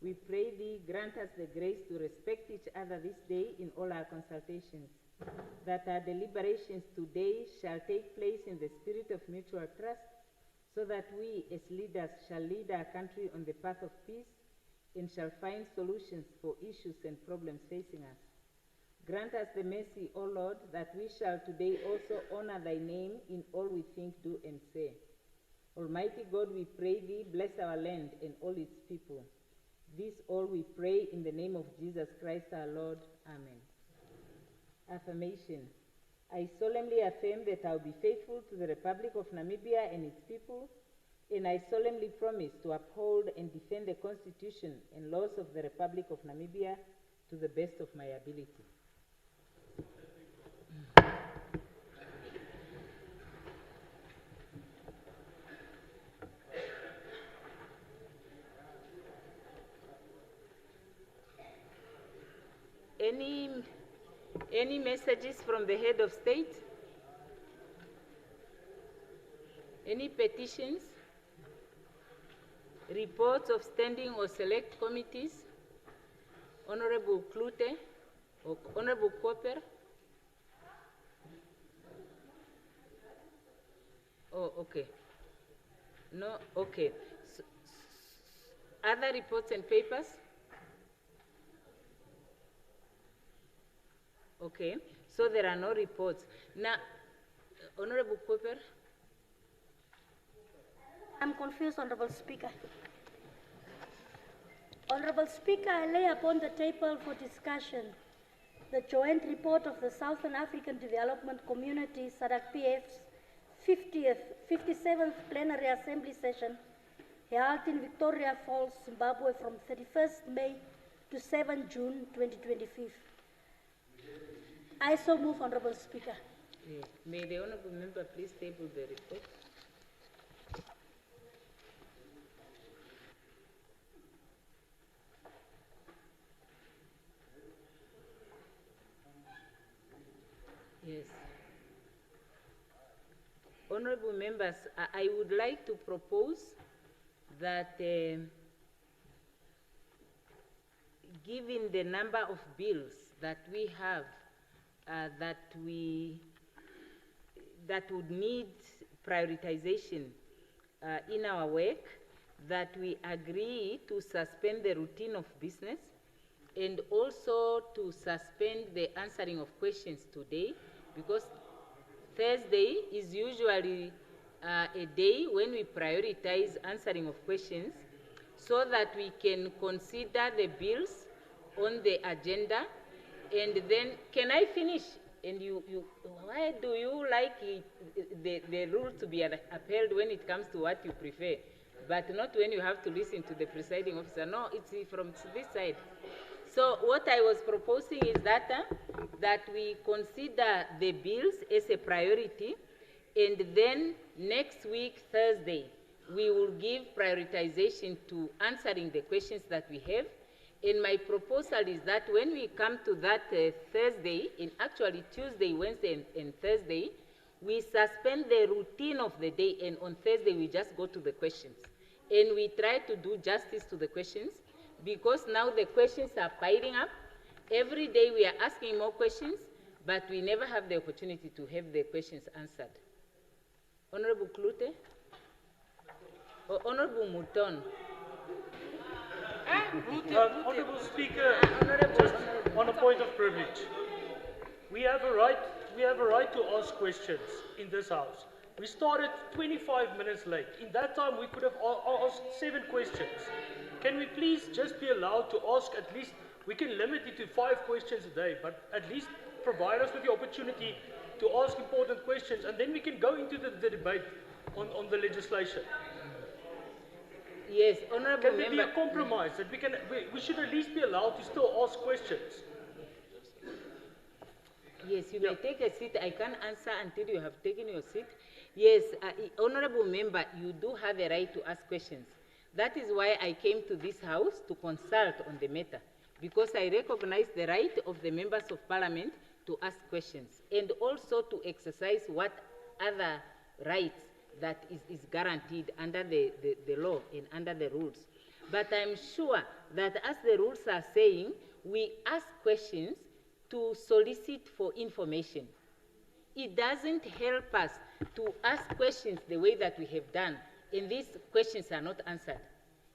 We pray thee, grant us the grace to respect each other this day in all our consultations, that our deliberations today shall take place in the spirit of mutual trust, so that we as leaders shall lead our country on the path of peace and shall find solutions for issues and problems facing us. Grant us the mercy, O Lord, that we shall today also honor thy name in all we think, do, and say. Almighty God, we pray thee, bless our land and all its people. This all we pray in the name of Jesus Christ our Lord. Amen. Affirmation. I solemnly affirm that I will be faithful to the Republic of Namibia and its people, and I solemnly promise to uphold and defend the Constitution and laws of the Republic of Namibia to the best of my ability. Any messages from the head of state? Any petitions? Reports of standing or select committees? Honorable Klute or Honorable Cooper? Oh, okay. No, okay. Other reports and papers? Okay, so there are no reports. Now, Honorable Cooper? I'm confused, Honorable Speaker. Honorable Speaker, I lay upon the table for discussion the joint report of the Southern African Development Community, SADC-PF's 57th Plenary Assembly Session held in Victoria Falls, Zimbabwe from 31st May to 7 June 2025. I so move, Honorable Speaker. Yeah. May the Honorable Member please table the report. Yes. Honorable Members, I would like to propose that given the number of bills that we have that would need prioritization in our work, that we agree to suspend the routine of business and also to suspend the answering of questions today, because Thursday is usually a day when we prioritize answering of questions so that we can consider the bills on the agenda. And then, can I finish? And why do you like the rule to be upheld when it comes to what you prefer, but not when you have to listen to the presiding officer? No, it's from this side. So what I was proposing is that, that we consider the bills as a priority, and then next week, Thursday, we will give prioritization to answering the questions that we have. And my proposal is that when we come to that Thursday, in actually Tuesday, Wednesday, and Thursday, we suspend the routine of the day, and on Thursday we just go to the questions. And we try to do justice to the questions, because now the questions are piling up. Every day we are asking more questions, but we never have the opportunity to have the questions answered. Honorable Klute? Or Honorable Mouton? Honorable Speaker, just on a point of privilege, we have a right to ask questions in this House. We started 25 minutes late. In that time, we could have asked 7 questions. Can we please just be allowed to ask at least, we can limit it to 5 questions a day, but at least provide us with the opportunity to ask important questions, and then we can go into the debate on the legislation. Yes, Honorable Can there be a compromise that we should at least be allowed to still ask questions? Yes, you may take a seat. I can't answer until you have taken your seat. Yes, Honorable Member, you do have a right to ask questions. That is why I came to this House to consult on the matter, because I recognize the right of the members of Parliament to ask questions, and also to exercise what other rights that is guaranteed under the law and under the rules. But I'm sure that as the rules are saying, we ask questions to solicit for information. It doesn't help us to ask questions the way that we have done, and these questions are not answered.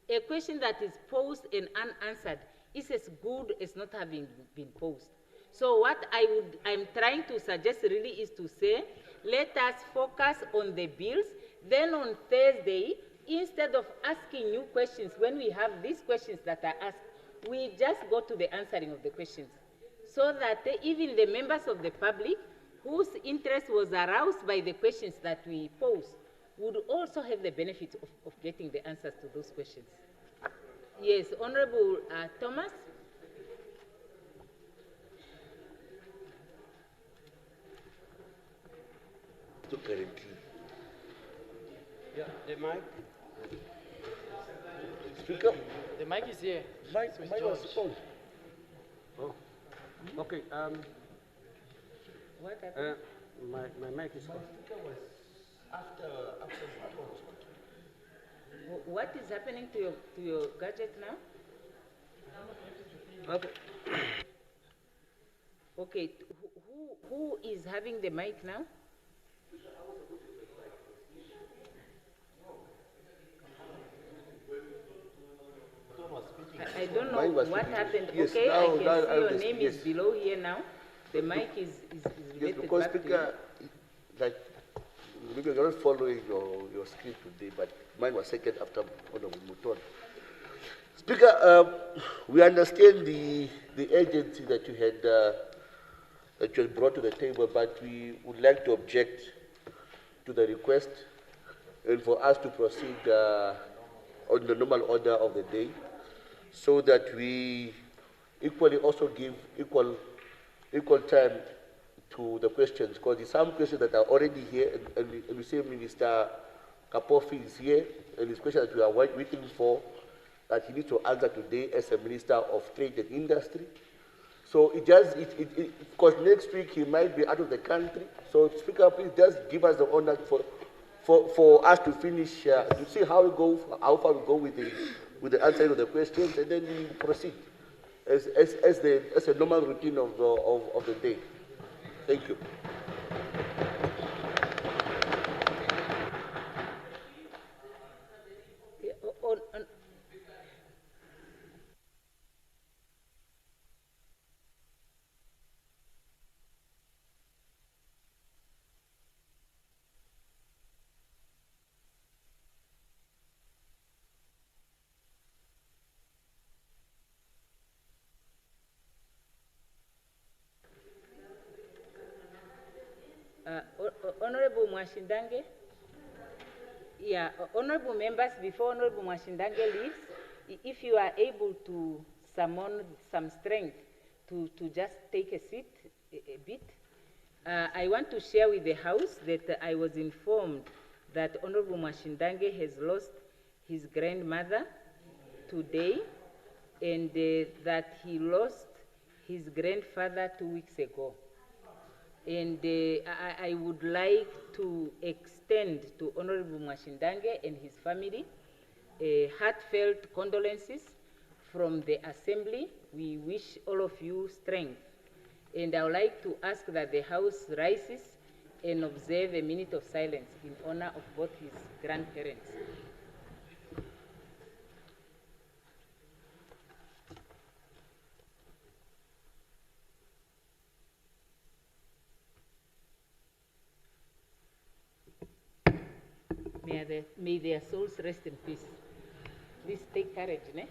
A question that is posed and unanswered is as good as not having been posed. So what I'm trying to suggest really is to say, let us focus on the bills. Then on Thursday, instead of asking new questions, when we have these questions that are asked, we just go to the answering of the questions, so that even the members of the public whose interest was aroused by the questions that we posed would also have the benefit of getting the answers to those questions. Yes, Honorable Thomas. Yeah, the mic. Speaker? The mic is here. Mic was on. Oh, okay. What happened? My mic is on. What is happening to your gadget now? Okay. Okay, who is having the mic now? I don't know what happened. Yes, okay, now, I can see your yes, name yes. is below here now. The mic is Yes, related because back to Speaker, like, maybe you're not following your screen today, but mine was second after Honorable Muton. Speaker, we understand the urgency that you had brought to the table, but we would like to object to the request and for us to proceed on the normal order of the day, so that we equally also give equal time to the questions, because there's some questions that are already here, and we say Minister Kapofi is here, and his question that we are waiting for, that he needs to answer today as a Minister of Trade and Industry. So because next week he might be out of the country. So Speaker, please just give us the honor for us to finish, to see how far we go with the answering of the questions, and then we proceed as a normal routine of the day. Thank you. Honorable Mwashindange. Yeah, honorable members, before Honorable Mwashindange leaves, if you are able to summon some strength to just take a seat a bit, I want to share with the House that I was informed that Honorable Mwashindange has lost his grandmother today, and that he lost his grandfather 2 weeks ago. And I would like to extend to Honorable Mwashindange and his family heartfelt condolences from the Assembly. We wish all of you strength. And I would like to ask that the House rises and observe a minute of silence in honor of both his grandparents. May their souls rest in peace. Please take courage, ne?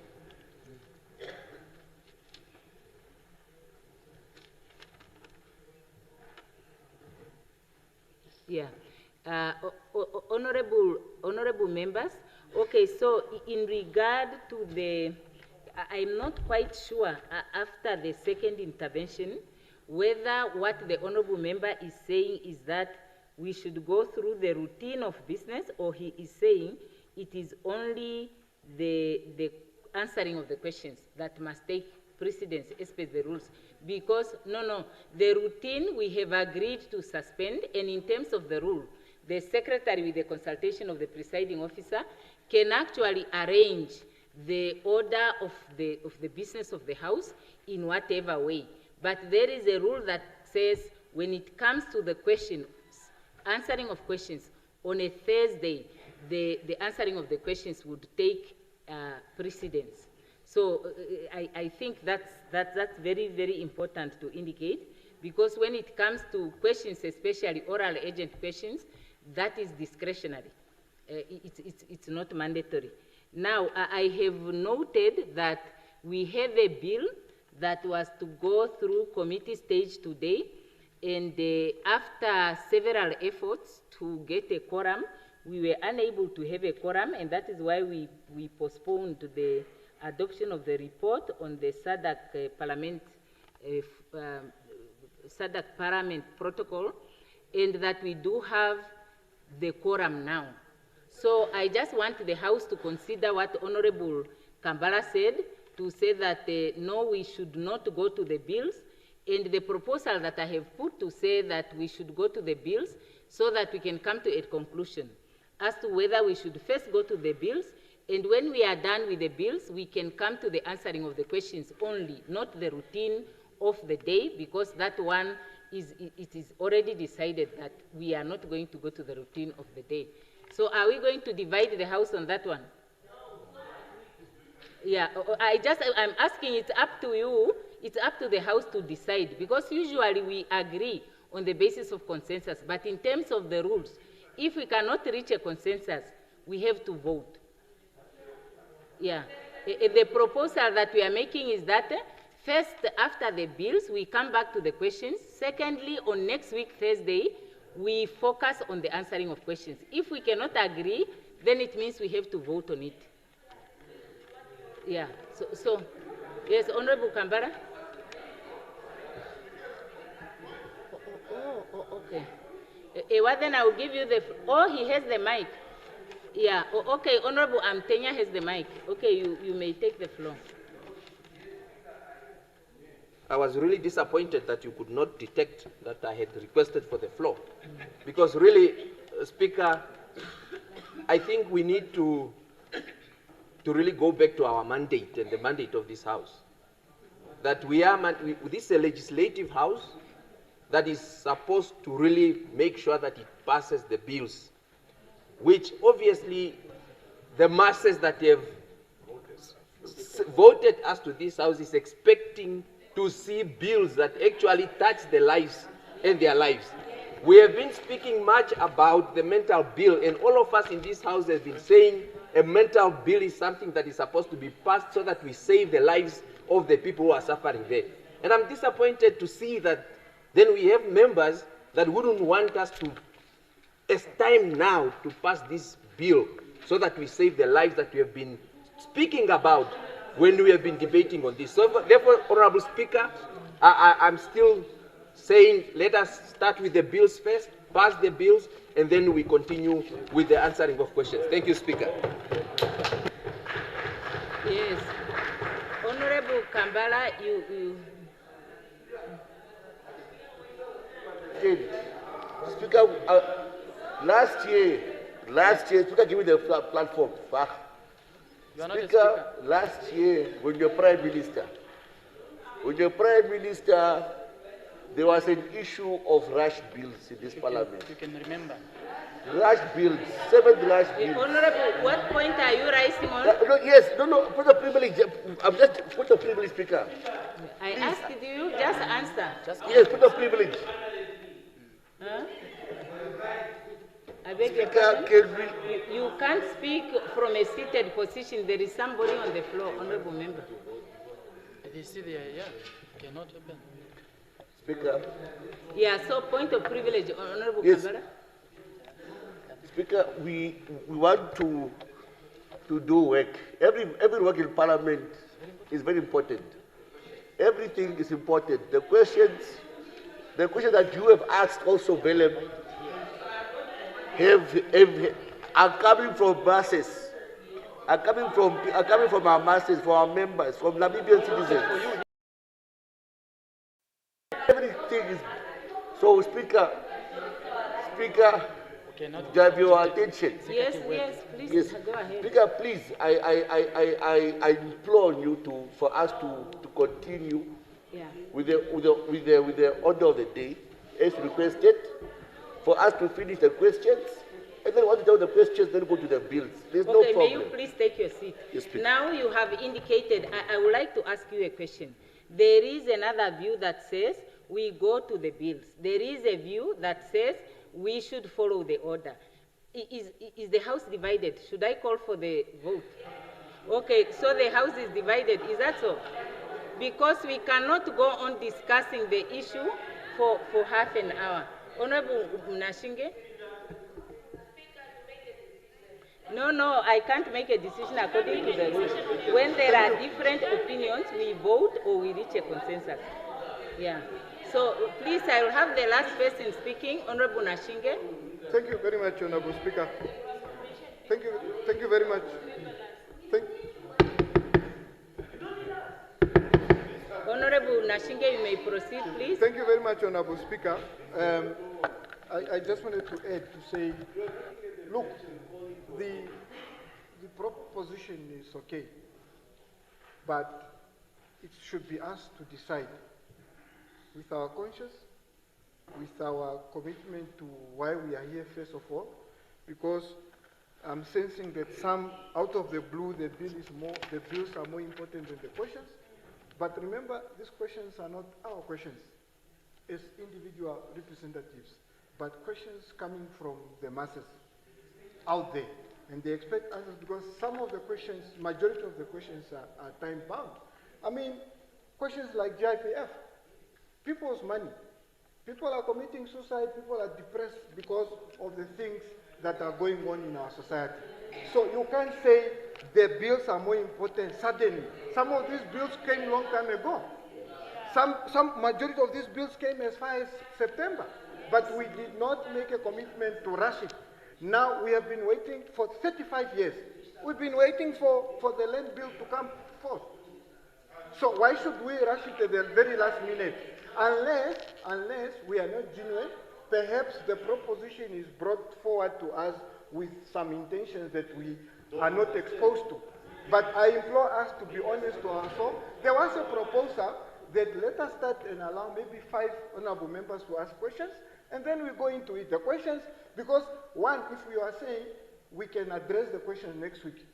Yeah. Honorable members, okay, so in regard to the, I'm not quite sure after the second intervention whether what the honorable member is saying is that we should go through the routine of business, or he is saying it is only the answering of the questions that must take precedence as per the rules. Because, no, the routine we have agreed to suspend, and in terms of the rule, the secretary with the consultation of the presiding officer can actually arrange the order of the business of the House in whatever way. But there is a rule that says when it comes to the questions, answering of questions, on a Thursday, the answering of the questions would take precedence. So I think that's very, very important to indicate, because when it comes to questions, especially oral agent questions, that is discretionary. It's not mandatory. Now, I have noted that we have a bill that was to go through committee stage today, and after several efforts to get a quorum, we were unable to have a quorum, and that is why we postponed the adoption of the report on the SADC Parliament Protocol, and that we do have the quorum now. So I just want the House to consider what Honorable Kambala said, to say that no, we should not go to the bills, and the proposal that I have put to say that we should go to the bills so that we can come to a conclusion as to whether we should first go to the bills, and when we are done with the bills, we can come to the answering of the questions only, not the routine of the day, because that one it is already decided that we are not going to go to the routine of the day. So are we going to divide the House on that one? Yeah, I'm asking, it's up to you, it's up to the House to decide, because usually we agree on the basis of consensus, but in terms of the rules, if we cannot reach a consensus, we have to vote. Yeah, the proposal that we are making is that first, after the bills, we come back to the questions. Secondly, on next week, Thursday, we focus on the answering of questions. If we cannot agree, then it means we have to vote on it. Yeah, so yes, Honorable Kambara. Okay. Well, then I will give you the, he has the mic. Yeah, okay, Honorable Amtenya has the mic. Okay, you may take the floor. I was really disappointed that you could not detect that I had requested for the floor. Because really, Speaker, I think we need to really go back to our mandate and the mandate of this House. That this is a legislative House that is supposed to really make sure that it passes the bills, which obviously the masses that have voted us to this House is expecting to see bills that actually touch their lives and their lives. We have been speaking much about the mental bill, and all of us in this House have been saying a mental bill is something that is supposed to be passed so that we save the lives of the people who are suffering there. And I'm disappointed to see that then we have members that wouldn't want us to, it's time now to pass this bill so that we save the lives that we have been speaking about when we have been debating on this. So therefore, Honorable Speaker, I'm still saying let us start with the bills first, pass the bills, and then we continue with the answering of questions. Thank you, Speaker. Yes. Honorable Kambala, you... Speaker, last year, Speaker, give me the platform. Speaker, last year, when you're Prime Minister, there was an issue of rush bills in this Parliament. You can remember. Rush bills, 7 rush bills. Honorable, what point are you raising on? No, put the privilege. I'm just put the privilege, Speaker. I asked you, just answer. Yes, put the privilege. Huh? I beg your Speaker, pardon? You can't speak from a seated position. There is somebody on the floor, Honorable Member. They see there, yeah, cannot happen. Speaker. Yeah, so point of privilege, Honorable Yes. Kambala. Speaker, we want to do work. Every work in Parliament is very important. Everything is important. The questions that you have asked also, Belem, are coming from masses. Are coming from our masses, from our members, from Namibian citizens. Everything is so, Speaker. cannot. Do you have your attention? Yes, yes, please, Yes. go ahead. Speaker, please, I implore you for us to continue Yeah. with the order of the day as requested, for us to finish the questions, and then once we tell the questions, then go to the bills. There's no Okay, problem. may you please take your seat? Yes, please. Now you have indicated, I would like to ask you a question. There is another view that says we go to the bills. There is a view that says we should follow the order. Is the House divided? Should I call for the vote? Okay, so the House is divided, is that so? Because we cannot go on discussing the issue for half an hour. Honorable Nashinge? No, I can't make a decision according to the rules. When there are different opinions, we vote or we reach a consensus. Yeah. So please, I will have the last person speaking, Honorable Nashinge. Thank you very much, Honorable Speaker. Thank you very much. Honorable Nashinge, you may proceed, please. Thank you very much, Honorable Speaker. I just wanted to add to say, look, the proposition is okay, but it should be us to decide with our conscience, with our commitment to why we are here first of all, because I'm sensing that some, out of the blue, the bills are more important than the questions. But remember, these questions are not our questions as individual representatives, but questions coming from the masses out there. And they expect answers because some of the questions, majority of the questions are time bound. I mean, questions like GIPF, people's money. People are committing suicide, people are depressed because of the things that are going on in our society. So you can't say the bills are more important suddenly. Some of these bills came a long time ago. Some majority of these bills came as far as September, but we did not make a commitment to rush it. Now we have been waiting for 35 years. We've been waiting for the land bill to come forth. So why should we rush it at the very last minute? Unless we are not genuine, perhaps the proposition is brought forward to us with some intentions that we are not exposed to. But I implore us to be honest to ourselves. There was a proposal that let us start and allow maybe 5 honorable members to ask questions, and then we go into it. The questions, because one, if we are saying we can address the question next week,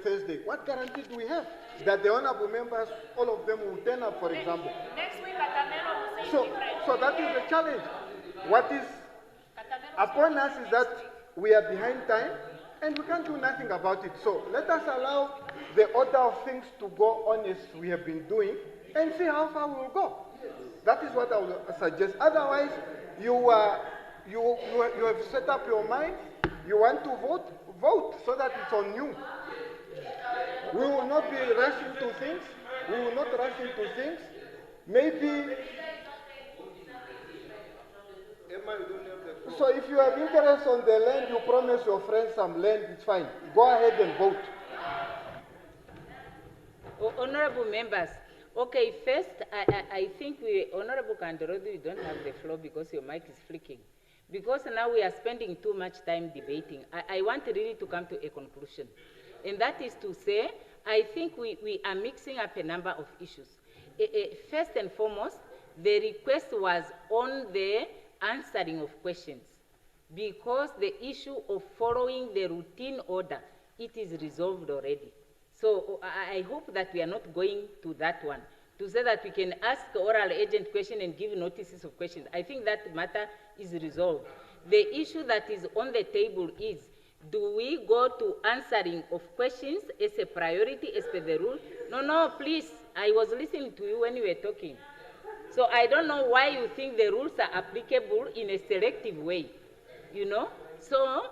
Thursday, what guarantee do we have that the honorable members, all of them will turn up, for example? Next week, Katamelo will say So that is the challenge. What is upon us is that we are behind time and we can't do nothing about it. So let us allow the order of things to go on as we have been doing and see how far we will go. That is what I would suggest. Otherwise, you have set up your mind, you want to vote so that it's on you. We will not be rushing to things. We will not rush into things. Maybe. So if you have interest on the land, you promise your friends some land, it's fine. Go ahead and vote. Honorable members, okay, first, I think Honorable Kandorodi, you don't have the floor because your mic is flicking. Because now we are spending too much time debating. I want really to come to a conclusion. And that is to say, I think we are mixing up a number of issues. First and foremost, the request was on the answering of questions, because the issue of following the routine order, it is resolved already. So I hope that we are not going to that one, to say that we can ask oral agent question and give notices of questions. I think that matter is resolved. The issue that is on the table is, do we go to answering of questions as a priority as per the rule? No, please, I was listening to you when you were talking. So I don't know why you think the rules are applicable in a selective way, you know? So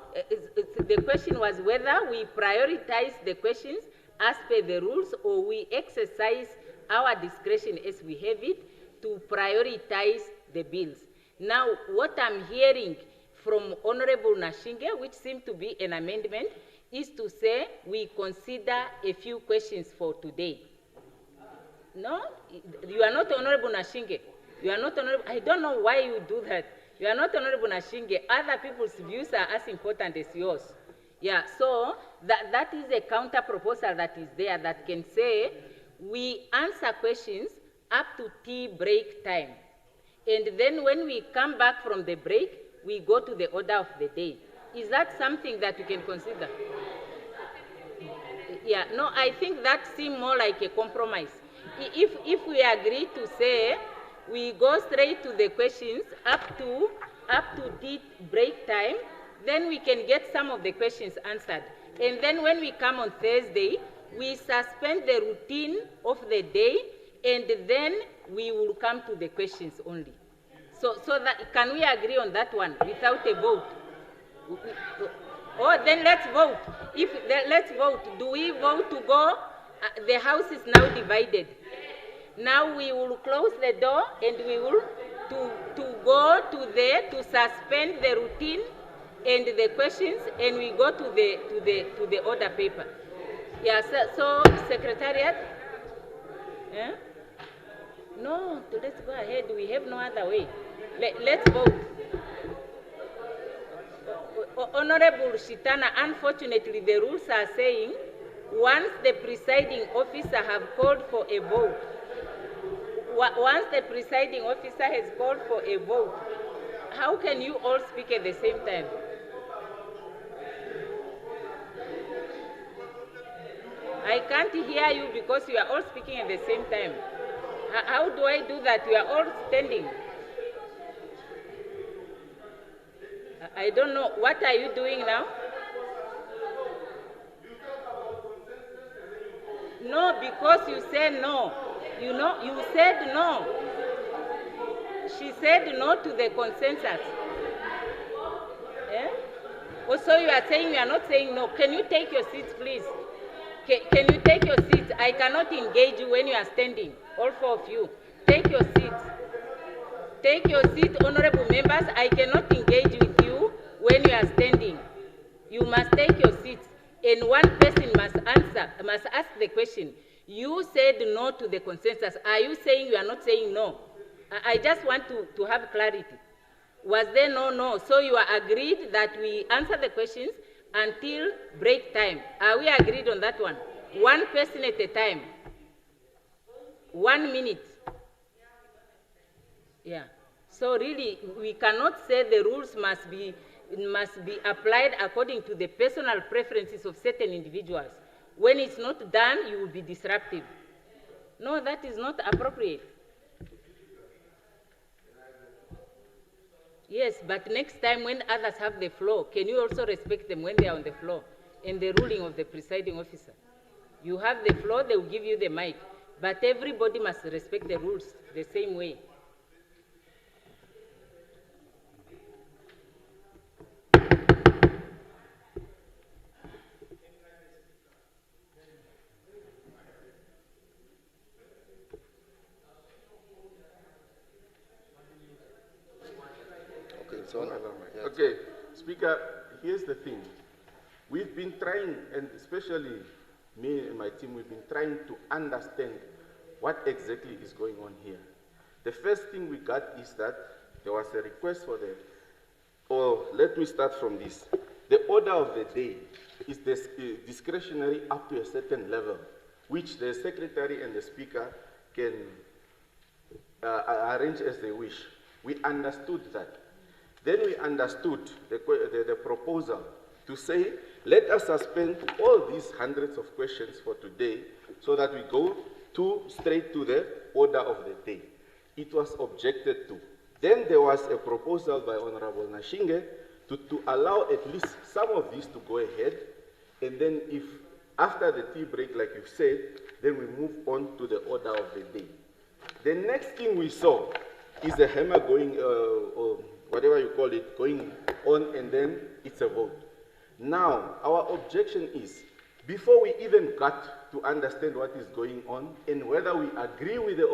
the question was whether we prioritize the questions as per the rules or we exercise our discretion as we have it to prioritize the bills. Now, what I'm hearing from Honorable Nashinge, which seemed to be an amendment, is to say we consider a few questions for today. No, you are not Honorable Nashinge. You are not Honorable. I don't know why you do that. You are not Honorable Nashinge. Other people's views are as important as yours. Yeah, so that is a counter proposal that is there that can say we answer questions up to tea break time. And then when we come back from the break, we go to the order of the day. Is that something that you can consider? Yeah, no, I think that seems more like a compromise. If we agree to say we go straight to the questions up to tea break time, then we can get some of the questions answered. And then when we come on Thursday, we suspend the routine of the day, and then we will come to the questions only. So that, can we agree on that one without a vote? Oh, then let's vote. Let's vote. Do we vote to go? The house is now divided. Now we will close the door and we will to suspend the routine and the questions, and we go to the order paper. Yeah. So Secretariat. Yeah? No. Let's go ahead. We have no other way. Let's vote. Honorable Shitana, unfortunately, the rules are saying once the presiding officer have called for a vote, once the presiding officer has called for a vote, how can you all speak at the same time? I can't hear you because you are all speaking at the same time. How do I do that? You are all standing. I don't know. What are you doing now? No, because you said no. You know, you said no. She said no to the consensus. Eh? Also, you are saying you are not saying no. Can you take your seats, please? Can you take your seats? I cannot engage you when you are standing. All four of you. Take your seats. Take your seat, honorable members. I cannot engage with you when you are standing. You must take your seats. And one person must ask the question. You said no to the consensus. Are you saying you are not saying no? I just want to have clarity. Was there no? So you are agreed that we answer the questions until break time. Are we agreed on that one? One person at a time. 1 minute. Yeah. So really, we cannot say the rules must be applied according to the personal preferences of certain individuals. When it's not done, you will be disruptive. No, that is not appropriate. Yes, but next time when others have the floor, can you also respect them when they are on the floor and the ruling of the presiding officer? You have the floor, they will give you the mic, but everybody must respect the rules the same way. Okay, Speaker, here's the thing. We've been trying, and especially me and my team, we've been trying to understand what exactly is going on here. The first thing we got is that there was a request for let me start from this. The order of the day is discretionary up to a certain level, which the Secretary and the Speaker can arrange as they wish. We understood that. Then we understood the proposal to say, let us suspend all these hundreds of questions for today so that we go straight to the order of the day. It was objected to. Then there was a proposal by Honorable Nashinge to allow at least some of these to go ahead, and then if after the tea break, like you've said, then we move on to the order of the day. The next thing we saw is the hammer going, or whatever you call it, going on, and then it's a vote. Now, our objection is, before we even got to understand what is going on and whether we agree with the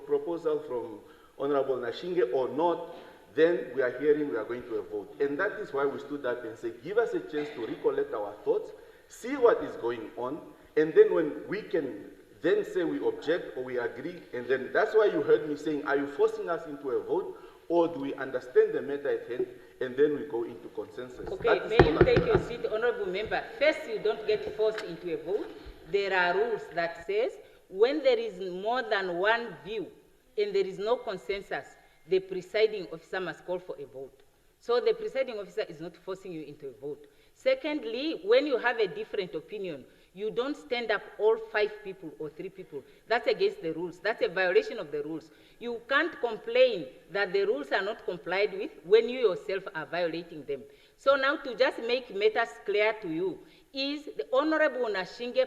proposal from Honorable Nashinge or not, then we are hearing we are going to a vote. And that is why we stood up and said, give us a chance to recollect our thoughts, see what is going on, and then when we can then say we object or we agree, and then that's why you heard me saying, are you forcing us into a vote, or do we understand the matter at hand and then we go into consensus? Okay, That is may all you I'm take your asking. seat, honorable member. First, you don't get forced into a vote. There are rules that says when there is more than one view and there is no consensus, the presiding officer must call for a vote. So the presiding officer is not forcing you into a vote. Secondly, when you have a different opinion, you don't stand up all 5 people or 3 people. That's against the rules. That's a violation of the rules. You can't complain that the rules are not complied with when you yourself are violating them. So now to just make matters clear to you, is the Honorable Nashinge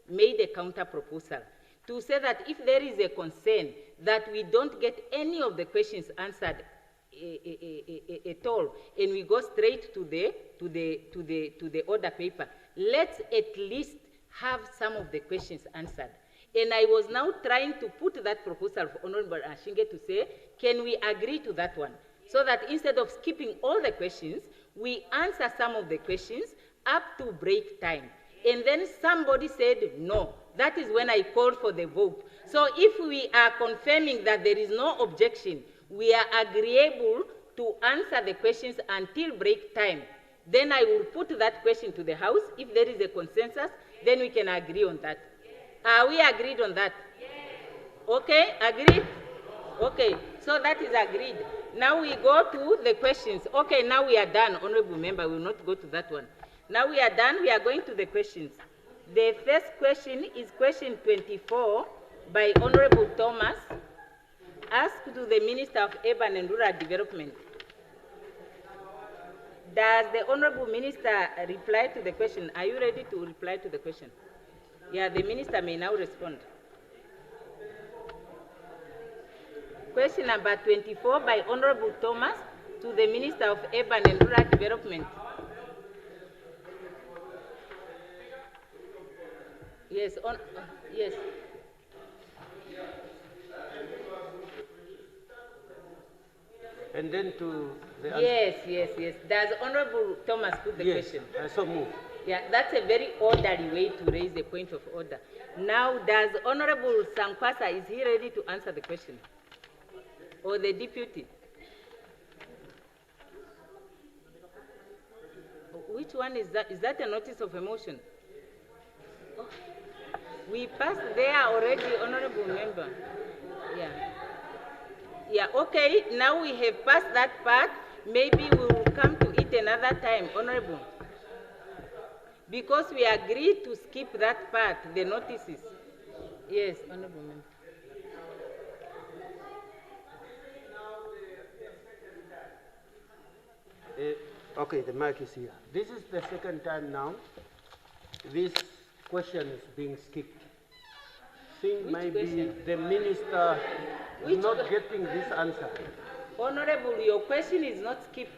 made a counter proposal to say that if there is a concern that we don't get any of the questions answered at all, and we go straight to the order paper, let's at least have some of the questions answered. And I was now trying to put that proposal for Honorable Nashinge to say, can we agree to that one? So that instead of skipping all the questions, we answer some of the questions up to break time. And then somebody said no. That is when I called for the vote. So if we are confirming that there is no objection, we are agreeable to answer the questions until break time, then I will put that question to the House. If there is a consensus, then we can agree on that. Are we agreed on that? Okay, agreed? Okay, so that is agreed. Now we go to the questions. Okay, now we are done, Honorable Member. We will not go to that one. Now we are done. We are going to the questions. The first question is question 24 by Honorable Thomas, asked to the Minister of Urban and Rural Development. Does the Honorable Minister reply to the question? Are you ready to reply to the question? Yeah, the Minister may now respond. Question number 24 by Honorable Thomas to the Minister of Urban and Rural Development. Yes, yes. And then to the answer. Yes. Does Honorable Thomas put the question? Yes, so move. Yeah, that's a very orderly way to raise a point of order. Now, does Honorable Sankwasa, is he ready to answer the question? Or the deputy? Which one is that? Is that a notice of a motion? Oh. We passed there already, Honorable Member. Yeah, okay, now we have passed that part. Maybe we will come to it another time, Honorable. Because we agreed to skip that part, the notices. Yes, Honorable Member. Okay, the mic is here. This is the second time now this question is being skipped. Think maybe the minister is not getting this answer. Honorable, your question is not skipped.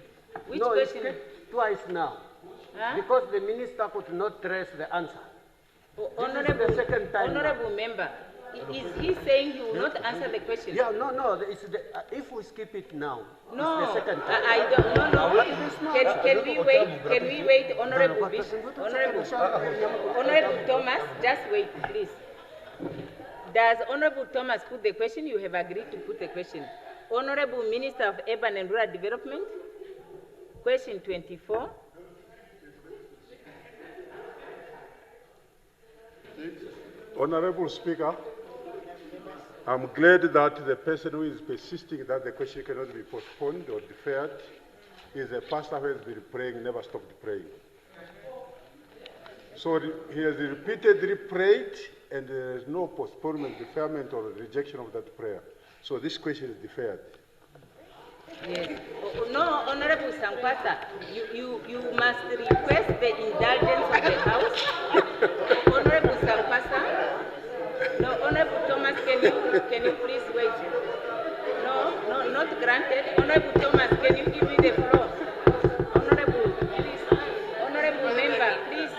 Which no, question? It's skipped twice now. Huh? Because the minister could not trace the answer. Oh, Honorable, the second time Honorable Member, is he saying he will not answer the question? Yeah, no, it's the, if we skip it now, no, it's the second time. I don't, no. Can we wait? Can we wait, Honorable Bishop? Honorable Thomas, just wait, please. Does Honorable Thomas put the question? You have agreed to put the question. Honorable Minister of Urban and Rural Development, question 24. Honorable Speaker, I'm glad that the person who is persisting that the question cannot be postponed or deferred is a pastor who has been praying, never stopped praying. So he has repeatedly prayed, and there is no postponement, deferment, or rejection of that prayer. So this question is deferred. Yes. No, Honorable Sankwasa, you must request the indulgence of the House. Honorable Sankwasa, no, Honorable Thomas, can you please wait? No, not granted. Honorable Thomas, can you give me the floor? Honorable, please. Honorable Member, please.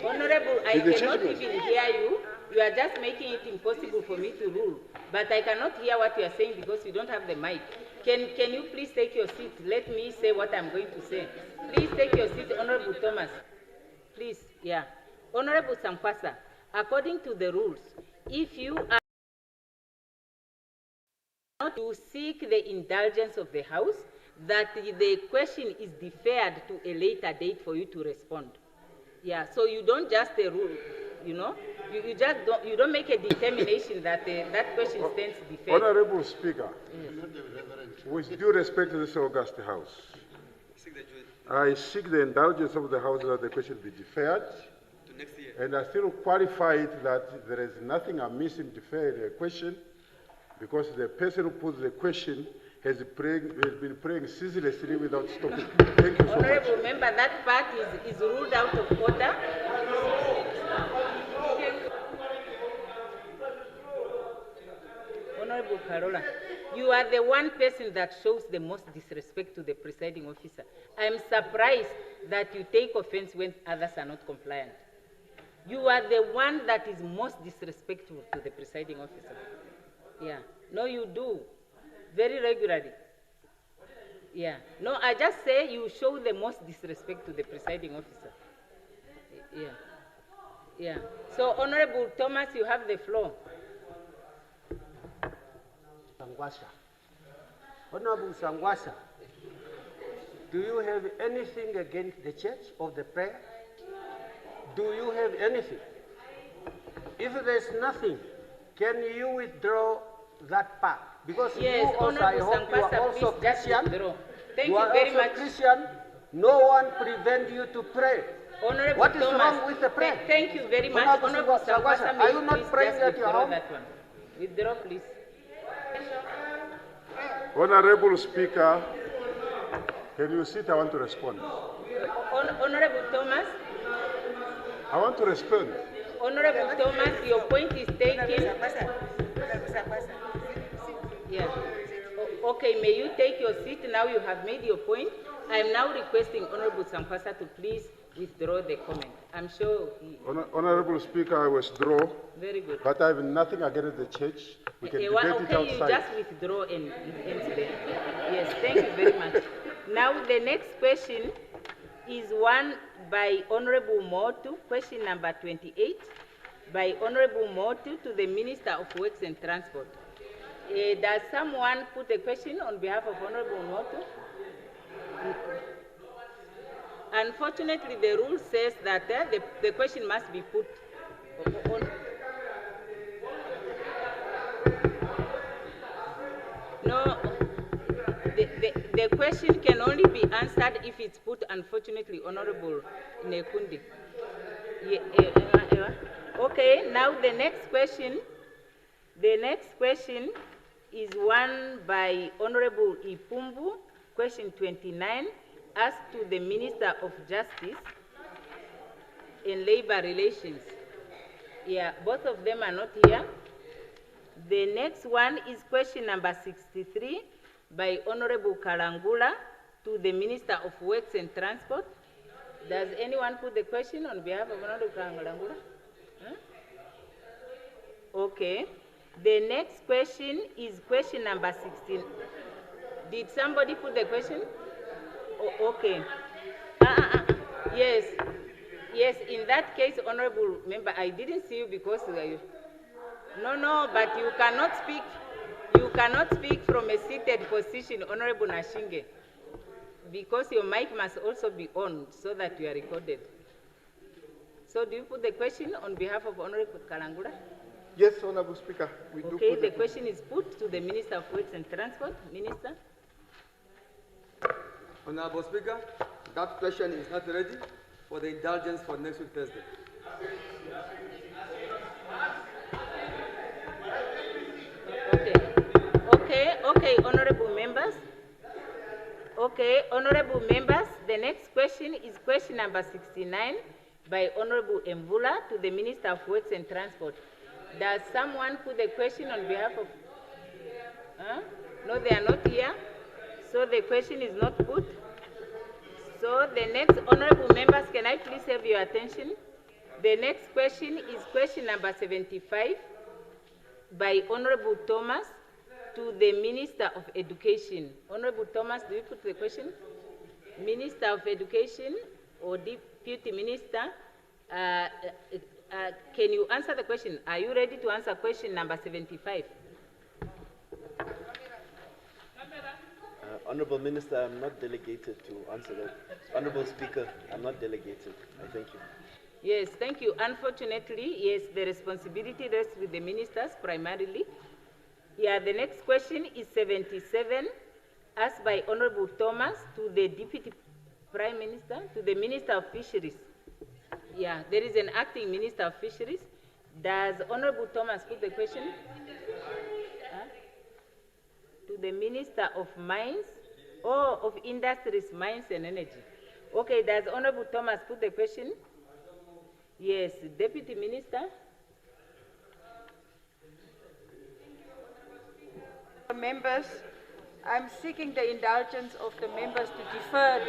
Honorable, I cannot even hear you. You are just making it impossible for me to rule. But I cannot hear what you are saying because you don't have the mic. Can you please take your seat? Let me say what I'm going to say. Please take your seat, Honorable Thomas. Please, yeah. Honorable Sankwasa, according to the rules, if you are to seek the indulgence of the House that the question is deferred to a later date for you to respond. Yeah, so you don't just rule, you know, you just don't, you don't make a determination that that question stands deferred. Honorable Speaker, with due respect to this august House, I seek the indulgence of the House that the question be deferred. And I still qualify it that there is nothing amiss in deferring the question because the person who puts the question has been praying ceaselessly without stopping. Thank you so much. Honorable member, that part is ruled out of order. Honorable Carola, you are the one person that shows the most disrespect to the presiding officer. I am surprised that you take offense when others are not compliant. You are the one that is most disrespectful to the presiding officer. Yeah. No, you do. Very regularly. Yeah. No, I just say you show the most disrespect to the presiding officer. Yeah. Yeah. So, Honorable Thomas, you have the floor. Sangwasha. Honorable Sangwasha, do you have anything against the church of the prayer? Do you have anything? If there's nothing, can you withdraw that part? Because yes, you also, I hope you are also Christian. Thank you you are very also much. Christian. No one prevent you to pray. Honorable what is Thomas, wrong with the prayer? Thank you very much. Honorable Sangwasa, are you not praying at your home? That one. Withdraw, please. Honorable Speaker, can you sit? I want to respond. Honorable Thomas. I want to respond. Honorable Thomas, your point is taken. Yeah. Okay, may you take your seat. Now you have made your point. I am now requesting Honorable Sampasa to please withdraw the comment. I'm sure he... Honorable Speaker, I withdraw. Very good. But I have nothing against the church. We can debate it outside. You just withdraw and it ends there. Yes, thank you very much. Now the next question is one by Honorable Motu, question number 28, by Honorable Motu to the Minister of Works and Transport. Does someone put a question on behalf of Honorable Motu? Unfortunately, the rule says that the question must be put on. No, the question can only be answered if it's put, unfortunately, Honorable Nekundi. Okay, now the next question is one by Honorable Ipumbu, question 29, asked to the Minister of Justice and Labor Relations. Yeah, both of them are not here. The next one is question number 63 by Honorable Kalangula to the Minister of Works and Transport. Does anyone put the question on behalf of Honorable Kalangula? Huh? Okay. The next question is question number 16. Did somebody put the question? Oh, okay. Yes. Yes, in that case, Honorable Member, I didn't see you because... No, but you cannot speak. You cannot speak from a seated position, Honorable Nashinge, because your mic must also be on so that you are recorded. So do you put the question on behalf of Honorable Kalangula? Yes, Honorable Speaker. We do okay, the question is put to the Minister of Works and Transport. Minister? Honorable Speaker, that question is not ready for the indulgence for next week Thursday. Okay, honorable members. Okay, honorable members, the next question is question number 69 by Honorable Mvula to the Minister of Works and Transport. Does someone put the question on behalf of... No, they are not here. So the question is not put. So the next, honorable members, can I please have your attention? The next question is question number 75 by Honorable Thomas to the Minister of Education. Honorable Thomas, do you put the question? Minister of Education or Deputy Minister, can you answer the question? Are you ready to answer question number 75? Honourable Minister, I'm not delegated to answer that. Honourable Speaker, I'm not delegated. I thank you. Yes, thank you. Unfortunately, yes, the responsibility rests with the ministers primarily. Yeah, the next question is 77, asked by Honorable Thomas to the Deputy Prime Minister, to the Minister of Fisheries. Yeah, there is an acting Minister of Fisheries. Does Honorable Thomas put the question? Huh? To the Minister of Mines, or of Industries, Mines and Energy. Okay, does Honorable Thomas put the question? Yes, Deputy Minister. Members, I'm seeking the indulgence of the members to defer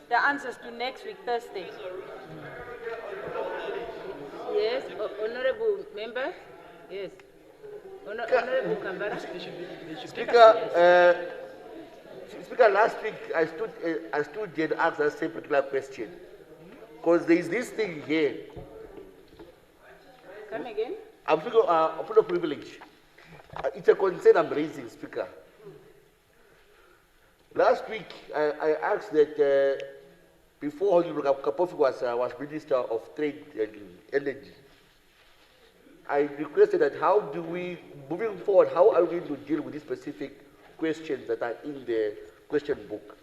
the answers to next week, Thursday. Yes, Honorable Member. Yes. Honorable Kambara. Speaker, Speaker, last week I stood here and asked the same particular question. Because there is this thing here. Come again? I'm speaking of privilege. It's a concern I'm raising, Speaker. Last week, I asked that before Kapofi was Minister of Trade and Energy, I requested that how do we, moving forward, how are we going to deal with these specific questions that are in the question book?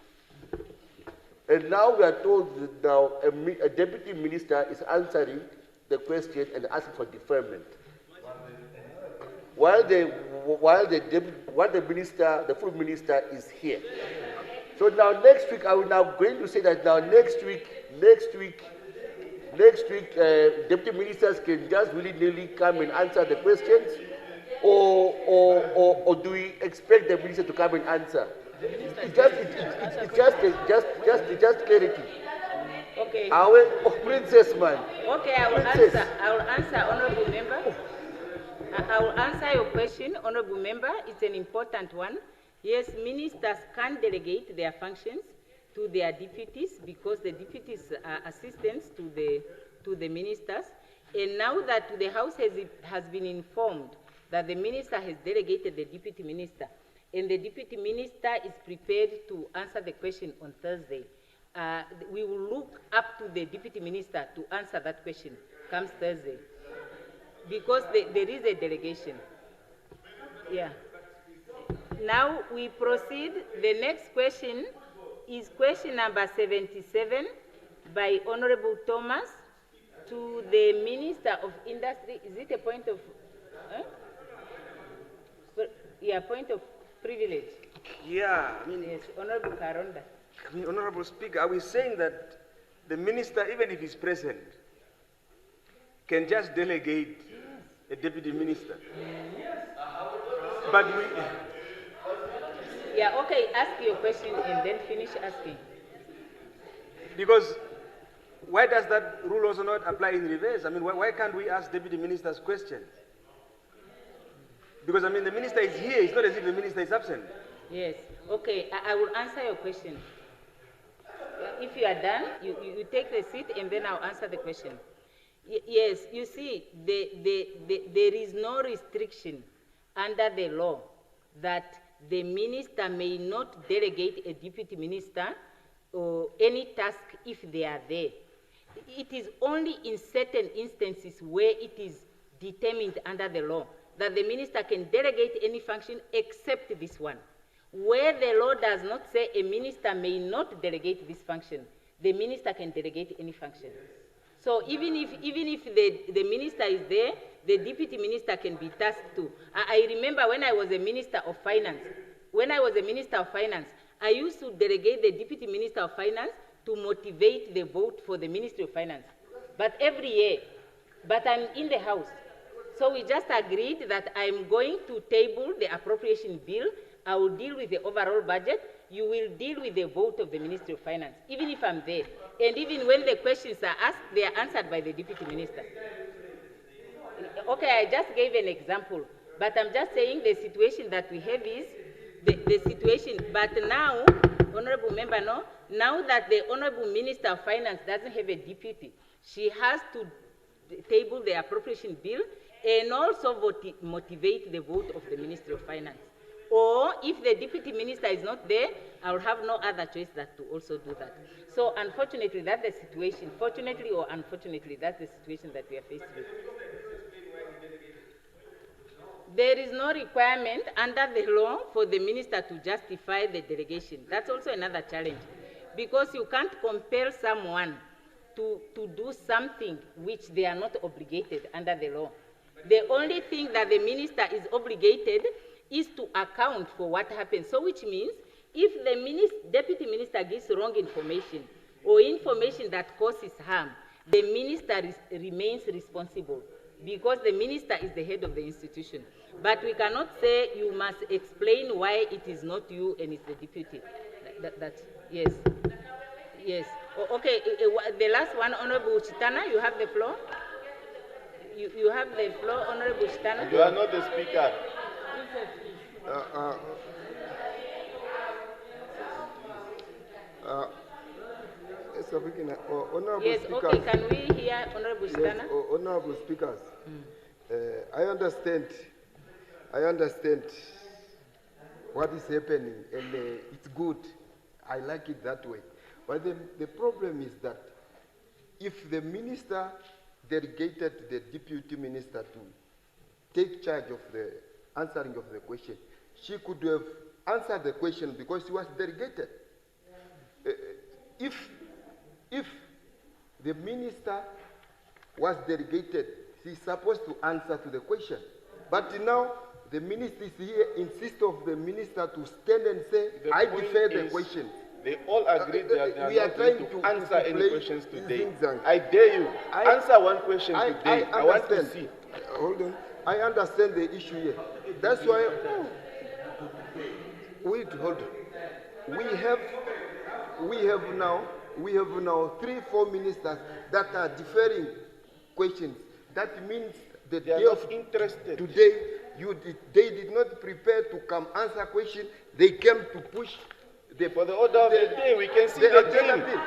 And now we are told that now a deputy minister is answering the question and asking for deferment. While the minister, the full minister is here. So now next week, I will now going to say that now next week, deputy ministers can just willy-nilly come and answer the questions, or do we expect the minister to come and answer? It's just clarity. Okay. Princess man. Okay, I will answer, honourable member. I will answer your question, honourable member. It's an important one. Yes, ministers can delegate their functions to their deputies because the deputies are assistants to the ministers. And now that the House has been informed that the minister has delegated the deputy minister, and the deputy minister is prepared to answer the question on Thursday, we will look up to the deputy minister to answer that question comes Thursday, because there is a delegation. Yeah. Now we proceed. The next question is question number 77 by Honorable Thomas to the Minister of Industry. Is it a point of, point of privilege? Yeah, I mean, yes, Honorable Karonda. I mean, Honorable Speaker, are we saying that the minister, even if he's present, can just delegate a deputy minister? But we... Yeah, okay, ask your question and then finish asking. Because why does that rule also not apply in reverse? I mean, why can't we ask deputy ministers questions? Because, I mean, the minister is here. It's not as if the minister is absent. Yes. Okay, I will answer your question. If you are done, you take the seat and then I'll answer the question. Yes, you see, there is no restriction under the law that the minister may not delegate a deputy minister or any task if they are there. It is only in certain instances where it is determined under the law that the minister can delegate any function except this one. Where the law does not say a minister may not delegate this function, the minister can delegate any function. So even if the minister is there, the deputy minister can be tasked to. I remember when I was a minister of finance. I used to delegate the deputy minister of finance to motivate the vote for the Ministry of Finance. But every year, I'm in the House. So we just agreed that I'm going to table the appropriation bill. I will deal with the overall budget. You will deal with the vote of the Ministry of Finance, even if I'm there. And even when the questions are asked, they are answered by the deputy minister. Okay, I just gave an example, but I'm just saying the situation that we have is the situation. But now, Honorable Member, now that the Honorable Minister of Finance doesn't have a deputy, she has to table the appropriation bill and also motivate the vote of the Ministry of Finance. Or if the deputy minister is not there, I will have no other choice than to also do that. So unfortunately, that's the situation. Fortunately or unfortunately, that's the situation that we are faced with. There is no requirement under the law for the minister to justify the delegation. That's also another challenge, because you can't compel someone to do something which they are not obligated under the law. The only thing that the minister is obligated is to account for what happens. So which means if the deputy minister gives wrong information or information that causes harm, the minister remains responsible, because the minister is the head of the institution. But we cannot say you must explain why it is not you and it's the deputy. Yes. Yes. Okay, the last one, Honorable Chitana, you have the floor. You have the floor, Honorable Chitana. You are not the speaker. Honorable yes, Speakers, okay, can we hear Honorable Chitana? yes, Honorable Speakers, I understand what is happening, and it's good. I like it that way. But the problem is that if the minister delegated the deputy minister to take charge of the answering of the question, she could have answered the question because she was delegated. If the minister was delegated, she's supposed to answer to the question. But now the minister is here, insists of the minister to stand and say, I defer the question. They all agreed that they are not going to answer any questions today. Xinjiang. I dare you. Answer one question today. I want to see. Hold on. I understand the issue here. That's why. Wait, hold on. We have now 3-4 ministers that are deferring questions. That means the They are day not of interested. today, they did not prepare to come answer question. They came to push. For the order of the day, we can see the agenda deal. bill,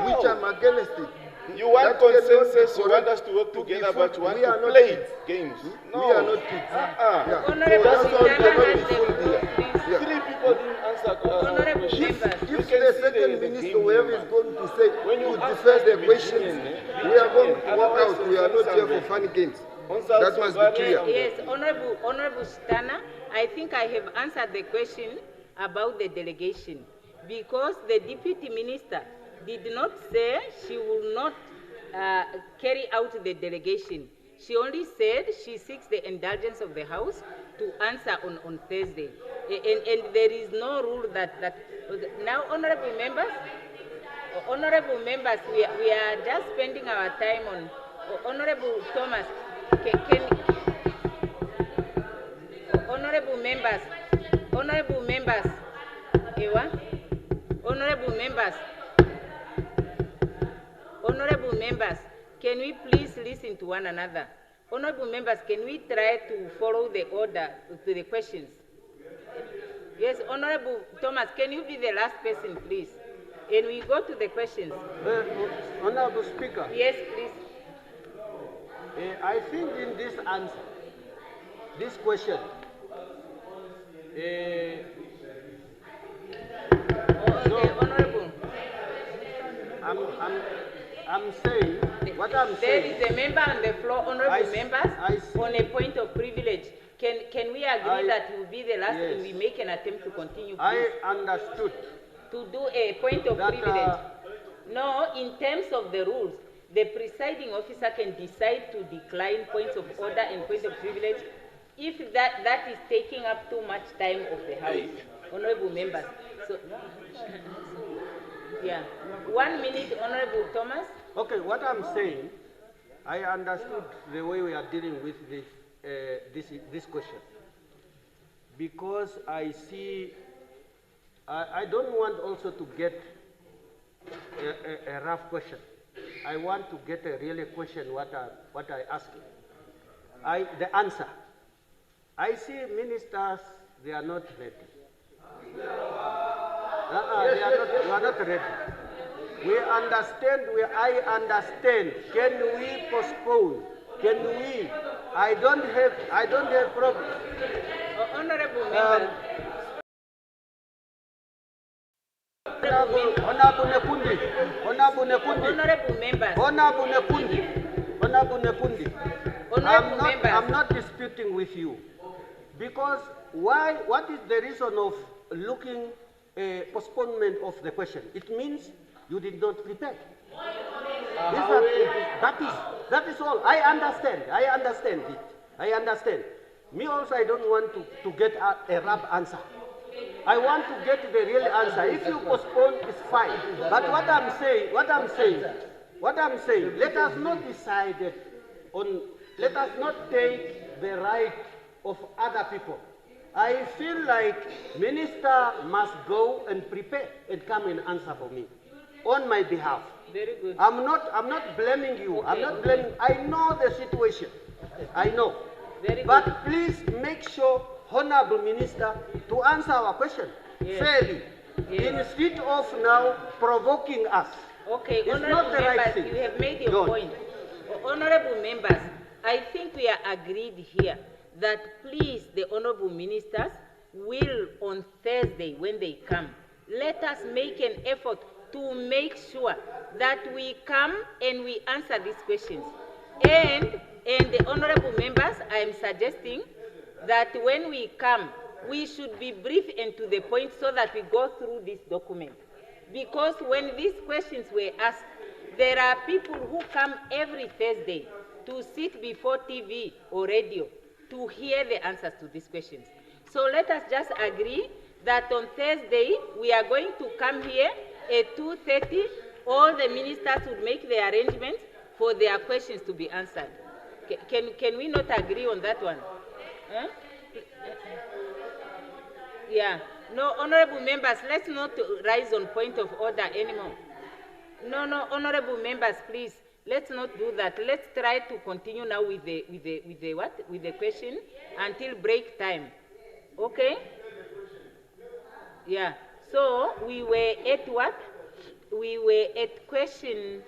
which I'm against it. You want That cannot be consensus, you want correct us to work to be together, full. but you want We are to not play kids. games. No. We are not kids. Yeah. Honorable So that's why we Chitana cannot has be the full floor, here. please. Yeah. 3 people didn't answer Honorable questions. members. You If can the see second the minister, game whoever here, is going to say, when you to ask defer us the to be questions, genuine, we are going to walk otherwise out. We are not here for it's fun games. Answer That must be clear. Yes, Honorable Chitana, I think I have answered the question about the delegation, because the deputy minister did not say she will not carry out the delegation. She only said she seeks the indulgence of the House to answer on Thursday. And there is no rule that now, honorable members, we are just spending our time on Honorable Thomas. Honorable members, Ewa, honorable members, can we please listen to one another? Honorable members, can we try to follow the order to the questions? Yes, Honorable Thomas, can you be the last person, please? And we go to the questions. Honorable Speaker. Yes, please. I think in this answer, this question, Honorable. I'm saying, what I'm saying. There is a member on the floor, honorable members, on a point of privilege. Can we agree that you will be the last and we make an attempt to continue, please? I understood. To do a point of privilege. No, in terms of the rules, the presiding officer can decide to decline points of order and points of privilege if that is taking up too much time of the House, honorable members. So, yeah. 1 minute, Honorable Thomas. Okay, what I'm saying, I understood the way we are dealing with this question. Because I see, I don't want also to get a rough question. I want to get a really question what I ask. The answer. I see ministers, they are not ready. They are not ready. We understand, I understand. Can we postpone? Can we? I don't have problem. Honorable members. Honorable Nekundi. Honorable Nekundi. Honorable members. Honorable Nekundi. Honorable Nekundi. Honorable members. I'm not disputing with you. Because what is the reason of looking postponement of the question? It means you did not prepare. That is all. I understand it. I understand. Me also, I don't want to get a rap answer. I want to get the real answer. If you postpone, it's fine. But what I'm saying, let us not decide let us not take the right of other people. I feel like minister must go and prepare and come and answer for me on my behalf. Very good. I'm not blaming you. Okay. I'm not blaming. I know the situation. I know. Very good. But please make sure, Honorable Minister, to answer our question fairly, instead of now provoking us. Okay, It's honorable not the right members, thing. you have made your point. Honorable members, I think we are agreed here that please the honorable ministers will on Thursday when they come, let us make an effort to make sure that we come and we answer these questions. And the honorable members, I am suggesting that when we come, we should be brief and to the point so that we go through this document. Because when these questions were asked, there are people who come every Thursday to sit before TV or radio to hear the answers to these questions. So let us just agree that on Thursday, we are going to come here at 2:30. All the ministers would make the arrangements for their questions to be answered. Can we not agree on that one? Huh? Yeah. No, honorable members, let's not rise on point of order anymore. No, honorable members, please, let's not do that. Let's try to continue now with the question until break time. Okay? Yeah. So we were at what? We were at question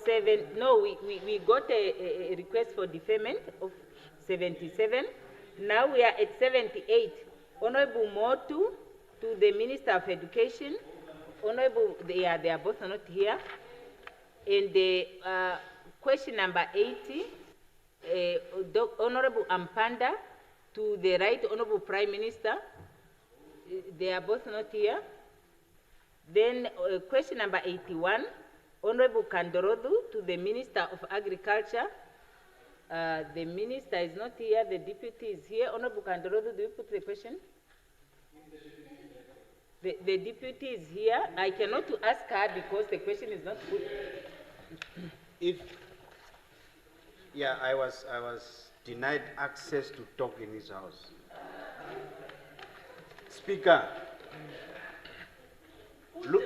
7. No, we got a request for deferment of 77. Now we are at 78. Honorable Motu to the Minister of Education. Honorable, they are both not here. And the question number 80, Honorable Ampanda to the Right Honorable Prime Minister. They are both not here. Then question number 81, Honorable Kandorodu to the Minister of Agriculture. The Minister is not here, the Deputy is here. Honorable Kandorodu, do you put the question? The Deputy is here. I cannot ask her because the question is not put. I was denied access to talk in his house. Speaker, look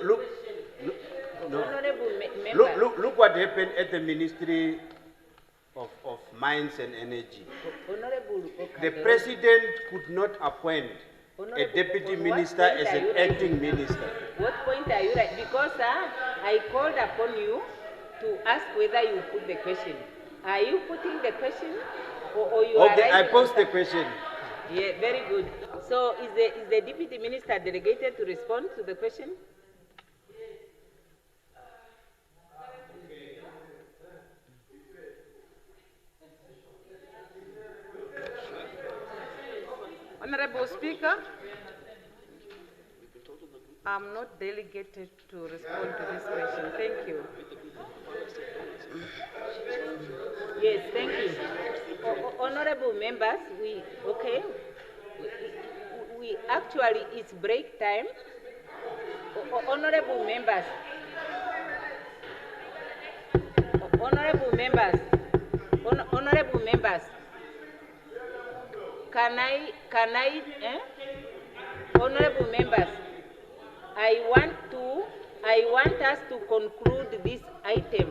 what happened at the Ministry of Mines and Energy. The President could not appoint a deputy minister as an acting minister. What point are you right? Because I called upon you to ask whether you put the question. Are you putting the question or you are Okay, I posed the question. Yeah, very good. So is the deputy minister delegated to respond to the question? Honorable Speaker, I'm not delegated to respond to this question. Thank you. Yes, thank you. Honorable members, we actually, it's break time. Honorable members, honorable members, honorable members, I want us to conclude this item.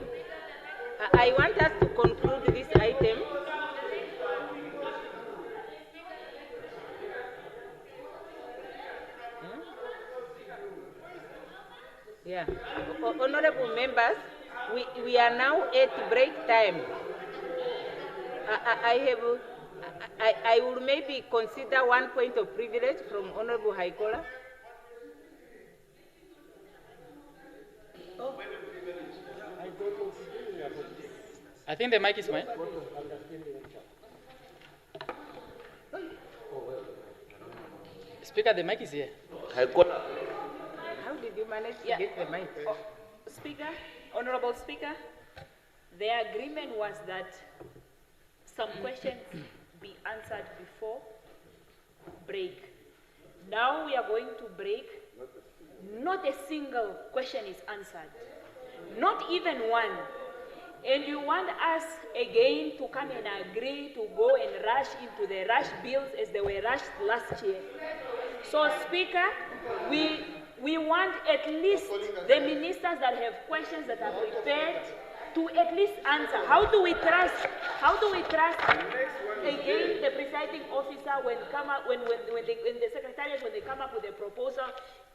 I want us to conclude this item. Yeah. Honorable members, we are now at break time. I will maybe consider one point of privilege from Honorable Haikola. I think the mic is mine. Speaker, the mic is here. How did you manage to get the mic? Speaker, Honorable Speaker, the agreement was that some questions be answered before break. Now we are going to break. Not a single question is answered. Not even one. And you want us again to come and agree to go and rush into the rush bills as they were rushed last year. So, Speaker, we want at least the ministers that have questions that are prepared to at least answer. How do we trust again the presiding officer when the secretariat, when they come up with a proposal,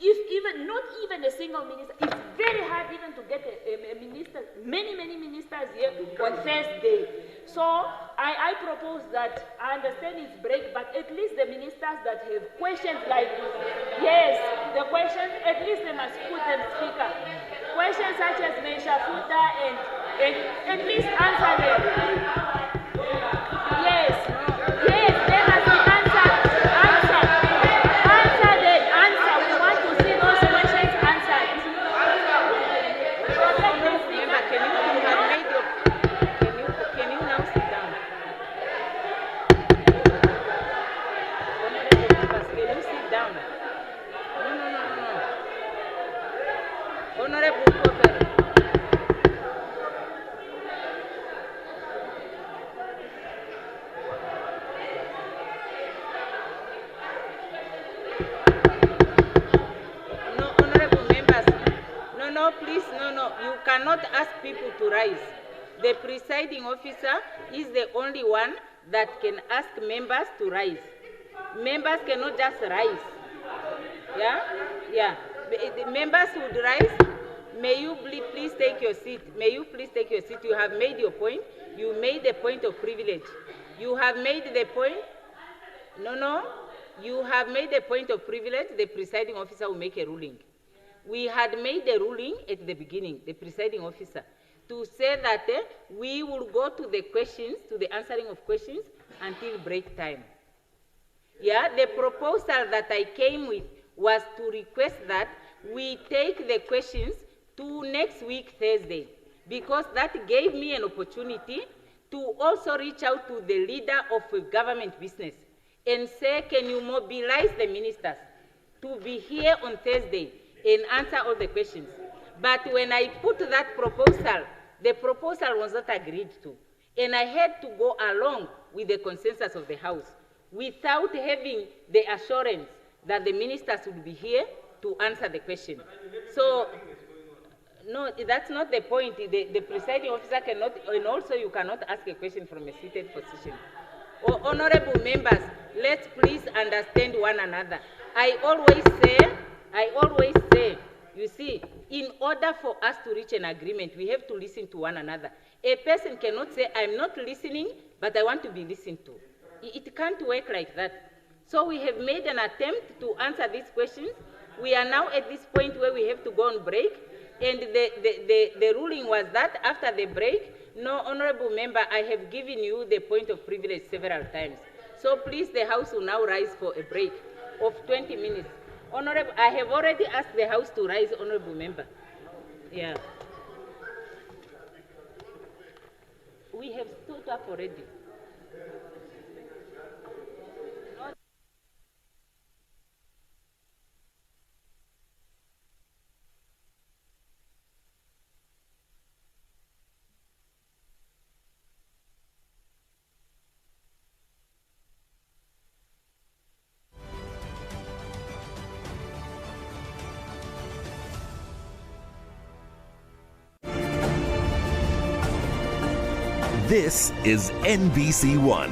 if even not even a single minister, it's very hard even to get a minister, many ministers here on Thursday. So I propose that, I understand it's break, but at least the ministers that have questions like, yes, the questions, at least they must put them, Speaker. Questions such as Meshafuta and at least answer them. Yes, they must be answered. Answer them. We want to see those questions answered. Remember, can you now sit down? Honorable members, can you sit down? No. Honorable Cover. No, you cannot ask people to rise. The presiding officer is the only one that can ask members to rise. Members cannot just rise. Yeah. The members would rise. May you please take your seat. You have made your point. You made the point of privilege. You have made the point. No. You have made the point of privilege. The presiding officer will make a ruling. We had made a ruling at the beginning, the presiding officer, to say that we will go to the questions, to the answering of questions until break time. Yeah, the proposal that I came with was to request that we take the questions to next week, Thursday, because that gave me an opportunity to also reach out to the leader of a government business and say, can you mobilize the ministers to be here on Thursday and answer all the questions? But when I put that proposal, the proposal was not agreed to. And I had to go along with the consensus of the House without having the assurance that the ministers would be here to answer the question. So, no, that's not the point. The presiding officer cannot, and also you cannot ask a question from a seated position. Honorable members, let's please understand one another. I always say, you see, in order for us to reach an agreement, we have to listen to one another. A person cannot say, I'm not listening, but I want to be listened to. It can't work like that. So we have made an attempt to answer these questions. We are now at this point where we have to go on break, and the ruling was that after the break, no, honorable member, I have given you the point of privilege several times. So please, the House will now rise for a break of 20 minutes. Honorable, I have already asked the House to rise, honorable member. Yeah. We have stood up already. This is NBC1.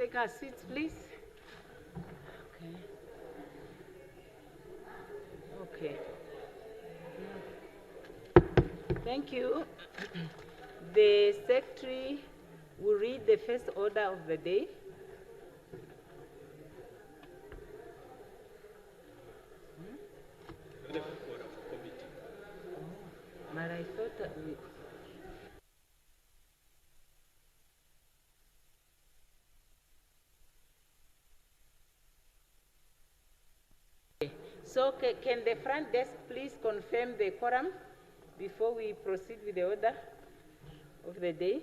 take our seats, please? Okay. Okay. Thank you. The secretary will read the first order of the day. But I thought that we... So can the front desk please confirm the quorum before we proceed with the order of the day?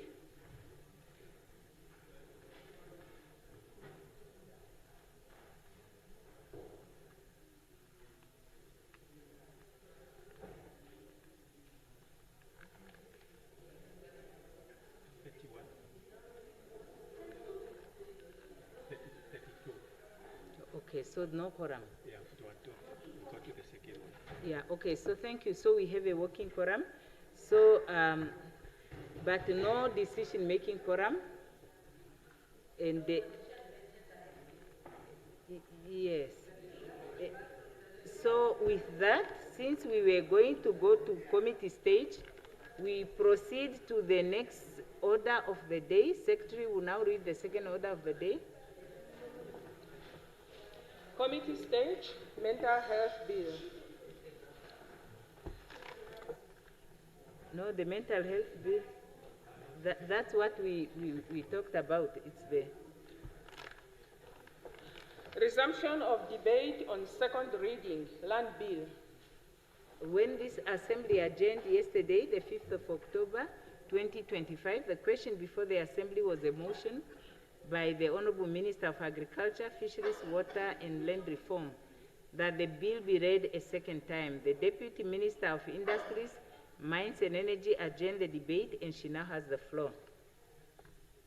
Okay, so no quorum. Yeah, go to the second one. Yeah, okay, so thank you. So we have a working quorum. So, but no decision-making quorum. And yes. So with that, since we were going to go to committee stage, we proceed to the next order of the day. Secretary will now read the second order of the day. Committee stage, mental health bill. No, the mental health bill, that's what we talked about. It's the Resumption of debate on second reading, land bill. When this assembly adjourned yesterday, the 5th of October, 2025, the question before the assembly was a motion by the Honorable Minister of Agriculture, Fisheries, Water and Land Reform that the bill be read a second time. The Deputy Minister of Industries, Mines and Energy adjourned the debate and she now has the floor.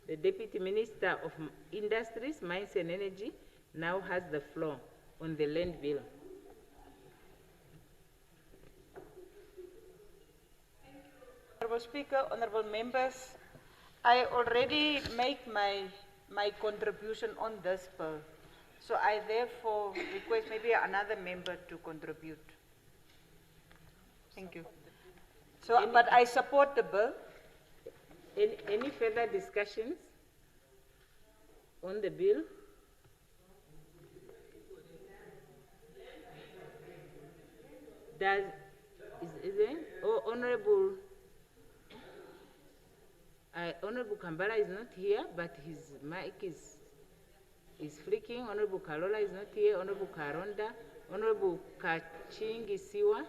The Deputy Minister of Industries, Mines and Energy now has the floor on the land bill. Honorable Speaker, honorable members, I already make my contribution on this bill. So I therefore request maybe another member to contribute. Thank you. So, but I support the bill. Any further discussions on the bill? Is there? Oh, Honorable Kambala is not here, but his mic is flicking. Honorable Karola is not here. Honorable Karonda. Honorable Kachingi Siwa.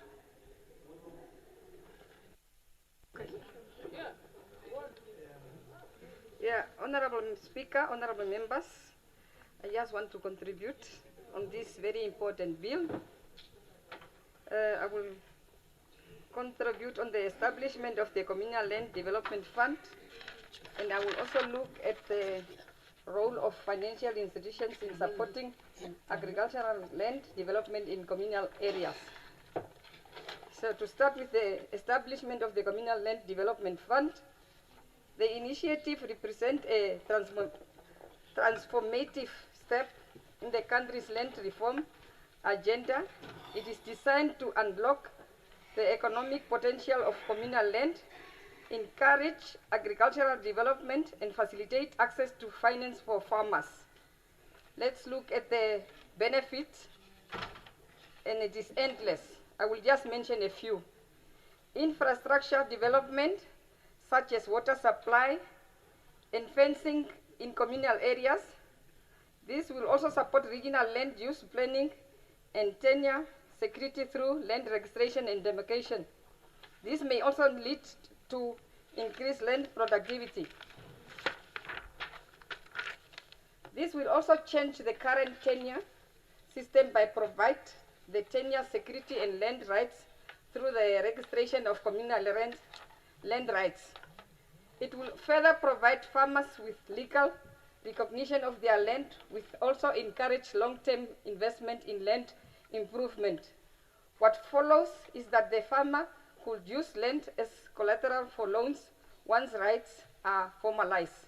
Yeah, Honorable Speaker, honorable members, I just want to contribute on this very important bill. I will contribute on the establishment of the Communal Land Development Fund, and I will also look at the role of financial institutions in supporting agricultural land development in communal areas. So to start with the establishment of the Communal Land Development Fund, the initiative represents a transformative step in the country's land reform agenda. It is designed to unlock the economic potential of communal land, encourage agricultural development, and facilitate access to finance for farmers. Let's look at the benefits, and it is endless. I will just mention a few. Infrastructure development, such as water supply and fencing in communal areas. This will also support regional land use planning and tenure security through land registration and demarcation. This may also lead to increased land productivity. This will also change the current tenure system by providing the tenure security and land rights through the registration of communal land rights. It will further provide farmers with legal recognition of their land, with also encourage long-term investment in land improvement. What follows is that the farmer could use land as collateral for loans once rights are formalized.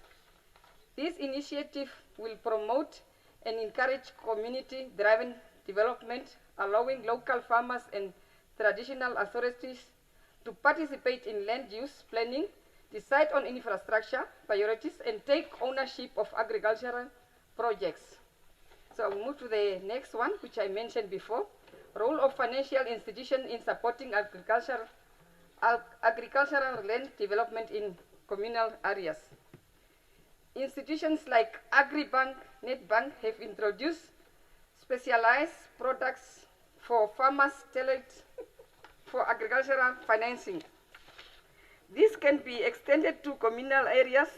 This initiative will promote and encourage community-driven development, allowing local farmers and traditional authorities to participate in land use planning, decide on infrastructure priorities, and take ownership of agricultural projects. So I'll move to the next one, which I mentioned before. Role of financial institutions in supporting agricultural land development in communal areas. Institutions like AgriBank, NetBank have introduced specialized products for farmers tailored for agricultural financing. This can be extended to communal areas.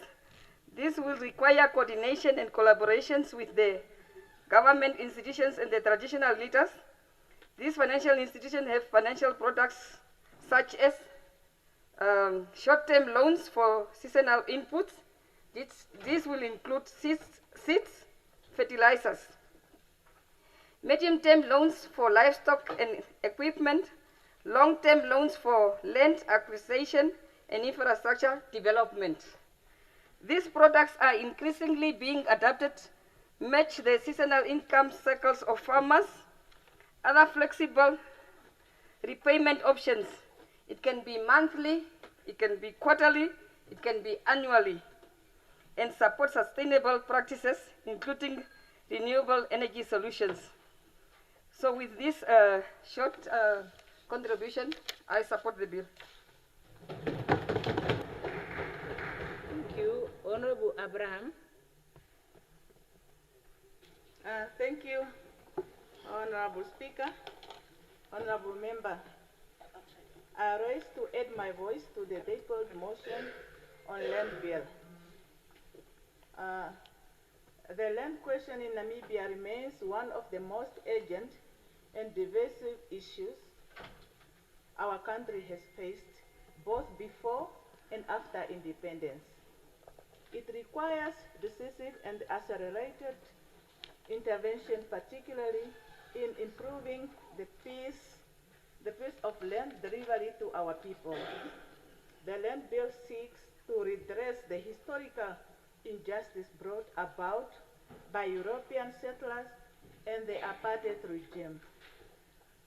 This will require coordination and collaborations with the government institutions and the traditional leaders. These financial institutions have financial products such as short-term loans for seasonal inputs. This will include seeds, fertilizers. Medium-term loans for livestock and equipment, long-term loans for land acquisition and infrastructure development. These products are increasingly being adapted, match the seasonal income cycles of farmers. Other flexible repayment options. It can be monthly, it can be quarterly, it can be annually, and support sustainable practices, including renewable energy solutions. So with this short contribution, I support the bill. Thank you. Honorable Abraham. Thank you, Honorable Speaker, Honorable Member. I rise to add my voice to the tabled motion on land bill. The land question in Namibia remains one of the most urgent and divisive issues our country has faced, both before and after independence. It requires decisive and accelerated intervention, particularly in improving the piece of land delivery to our people. The land bill seeks to redress the historical injustice brought about by European settlers and the apartheid regime,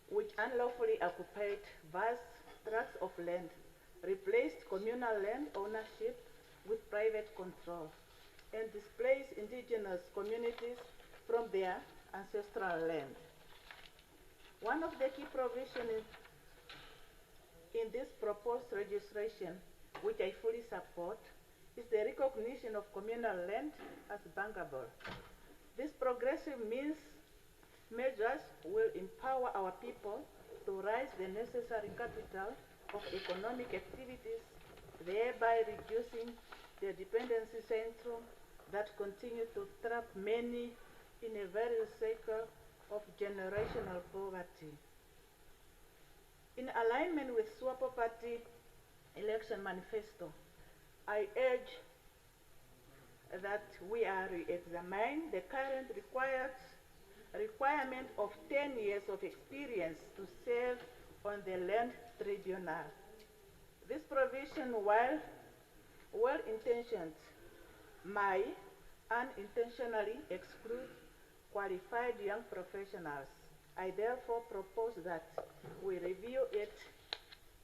which unlawfully occupied vast tracts of land, replaced communal land ownership with private control, and displaced indigenous communities from their ancestral land. One of the key provisions in this proposed legislation, which I fully support, is the recognition of communal land as bankable. This progressive measures will empower our people to raise the necessary capital of economic activities, thereby reducing the dependency syndrome that continue to trap many in a various cycle of generational poverty. In alignment with Swapo Party election manifesto, I urge that we are re-examine the current requirement of 10 years of experience to serve on the land tribunal. This provision, while well-intentioned, may unintentionally exclude qualified young professionals. I therefore propose that we review it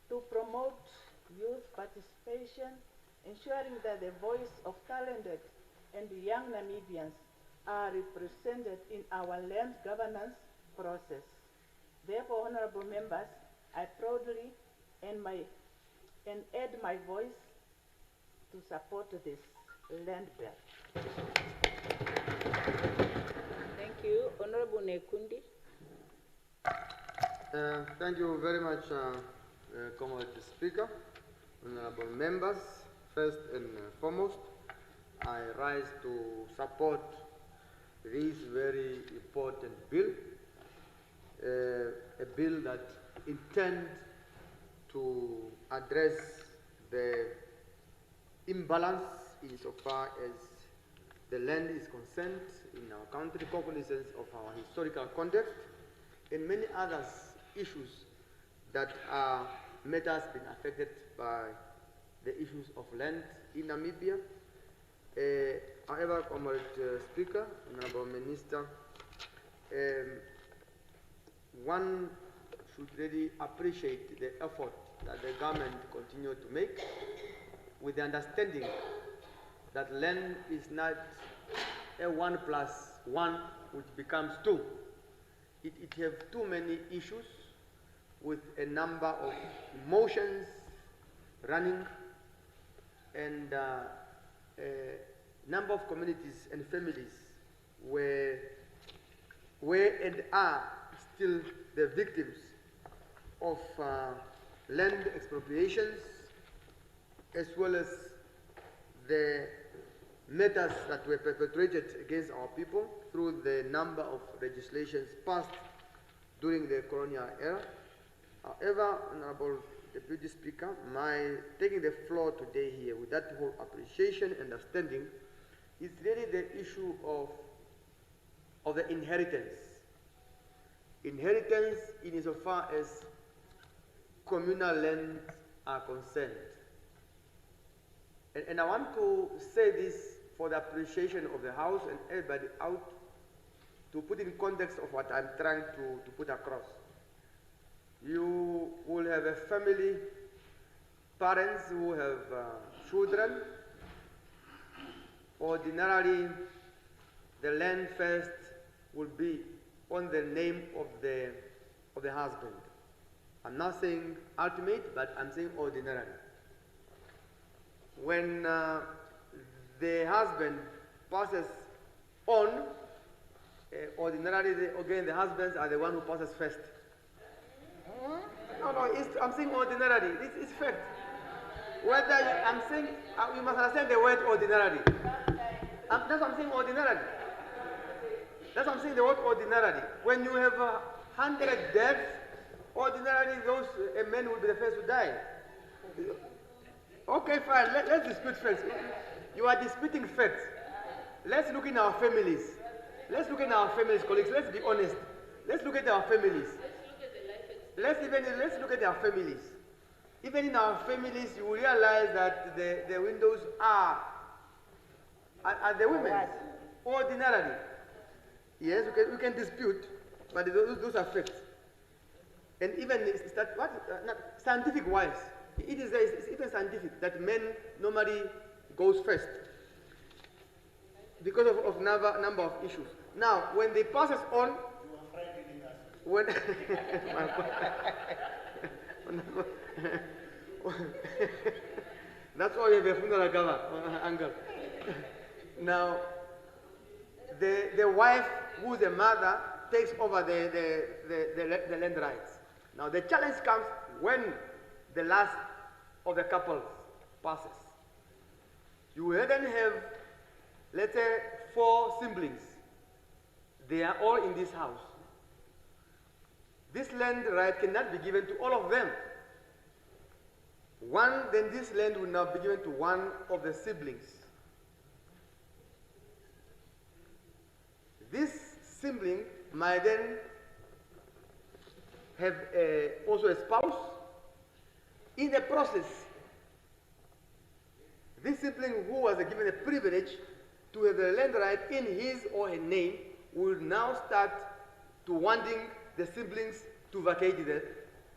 to promote youth participation, ensuring that the voice of talented and young Namibians are represented in our land governance process. Therefore, honorable members, I proudly add my voice to support this land bill. Thank you. Honorable Nekundi. Thank you very much, Comrade Speaker, honorable members. First and foremost, I rise to support this very important bill, a bill that intends to address the imbalance insofar as the land is concerned in our country, cognizance of our historical context, and many other issues that are matters being affected by the issues of land in Namibia. However, However, Comrade Speaker, Honorable Minister, one should really appreciate the effort that the government continue to make, with the understanding that land is not a 1 + 1 which becomes 2. It have too many issues with a number of emotions running, and a number of communities and families were and are still the victims of land expropriations, as well as the matters that were perpetrated against our people through the number of legislations passed during the colonial era. However, Honorable Deputy Speaker, my taking the floor today here with that whole appreciation and understanding is really the issue of the inheritance. Inheritance insofar as communal lands are concerned. And I want to say this for the appreciation of the House and everybody out, to put in context of what I'm trying to put across. You will have a family, parents who have children. Ordinarily, the land first will be on the name of the husband. I'm not saying ultimate, but I'm saying ordinarily. When the husband passes on, ordinarily, again, the husbands are the one who passes first. No, I'm saying ordinarily. It's fact. Whether I'm saying, you must understand the word ordinarily. That's what I'm saying, ordinarily. That's what I'm saying, the word ordinarily. When you have 100 deaths, ordinarily a man will be the first to die. Okay, fine. Let's dispute facts. You are disputing facts. Let's look in our families. Let's look in our families, colleagues. Let's be honest. Let's look at our families. Let's look at our families. Even in our families, you will realize that the windows are the women's. Ordinarily. Yes, we can dispute, but those are facts. And even scientific-wise, it's even scientific that men normally goes first because of number of issues. Now, when they passes on, when that's why we have a funeral angle. Now, the wife, who's the mother, takes over the land rights. Now, the challenge comes when the last of the couple passes. You then have, let's say, 4 siblings. They are all in this house. This land right cannot be given to all of them. Then this land will now be given to one of the siblings. This sibling might then have also a spouse. In the process, this sibling who was given a privilege to have the land right in his or her name will now start to wanting the siblings to vacate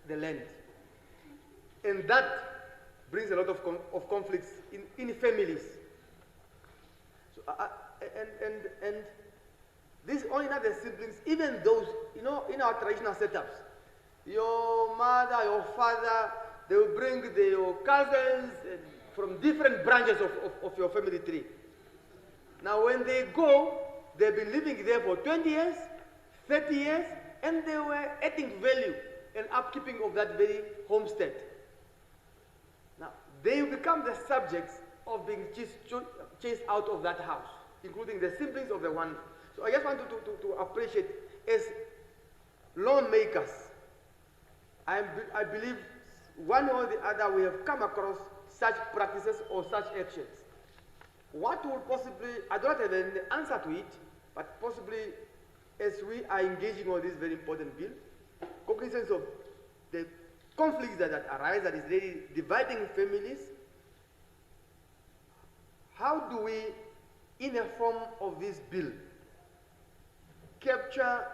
the land. And that brings a lot of conflicts in families. So, and this only not the siblings, even those, in our traditional setups, your mother, your father, they will bring your cousins from different branches of your family tree. Now when they go, they've been living there for 20 years, 30 years, and they were adding value and upkeeping of that very homestead. Now, they become the subjects of being chased out of that house, including the siblings of the one. So I just want to appreciate, as lawmakers, I believe one or the other we have come across such practices or such actions. What will possibly, I don't have an answer to it, but possibly as we are engaging on this very important bill, cognizance of the conflicts that arise, that is really dividing families, how do we in a form of this bill, capture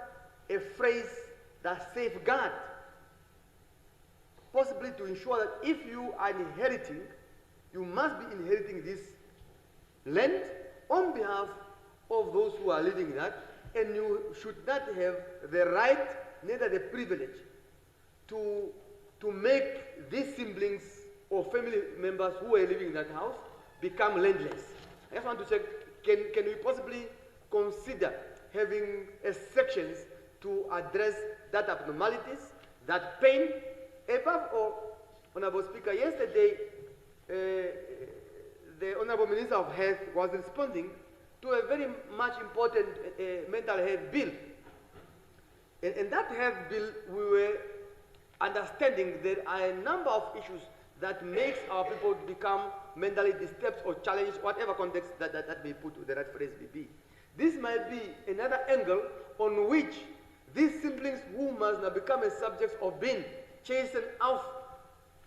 a phrase that safeguards, possibly to ensure that if you are inheriting, you must be inheriting this land on behalf of those who are living in that, and you should not have the right, neither the privilege, to make these siblings or family members who are living in that house become landless. I just want to check, can we possibly consider having sections to address that abnormalities, that pain? Above all, Honorable Speaker, yesterday the Honorable Minister of Health was responding to a very much important mental health bill. And that health bill, we were understanding there are a number of issues that makes our people become mentally disturbed or challenged, whatever context that may put the right phrase may be. This might be another angle on which these siblings who must now become a subject of being chastened off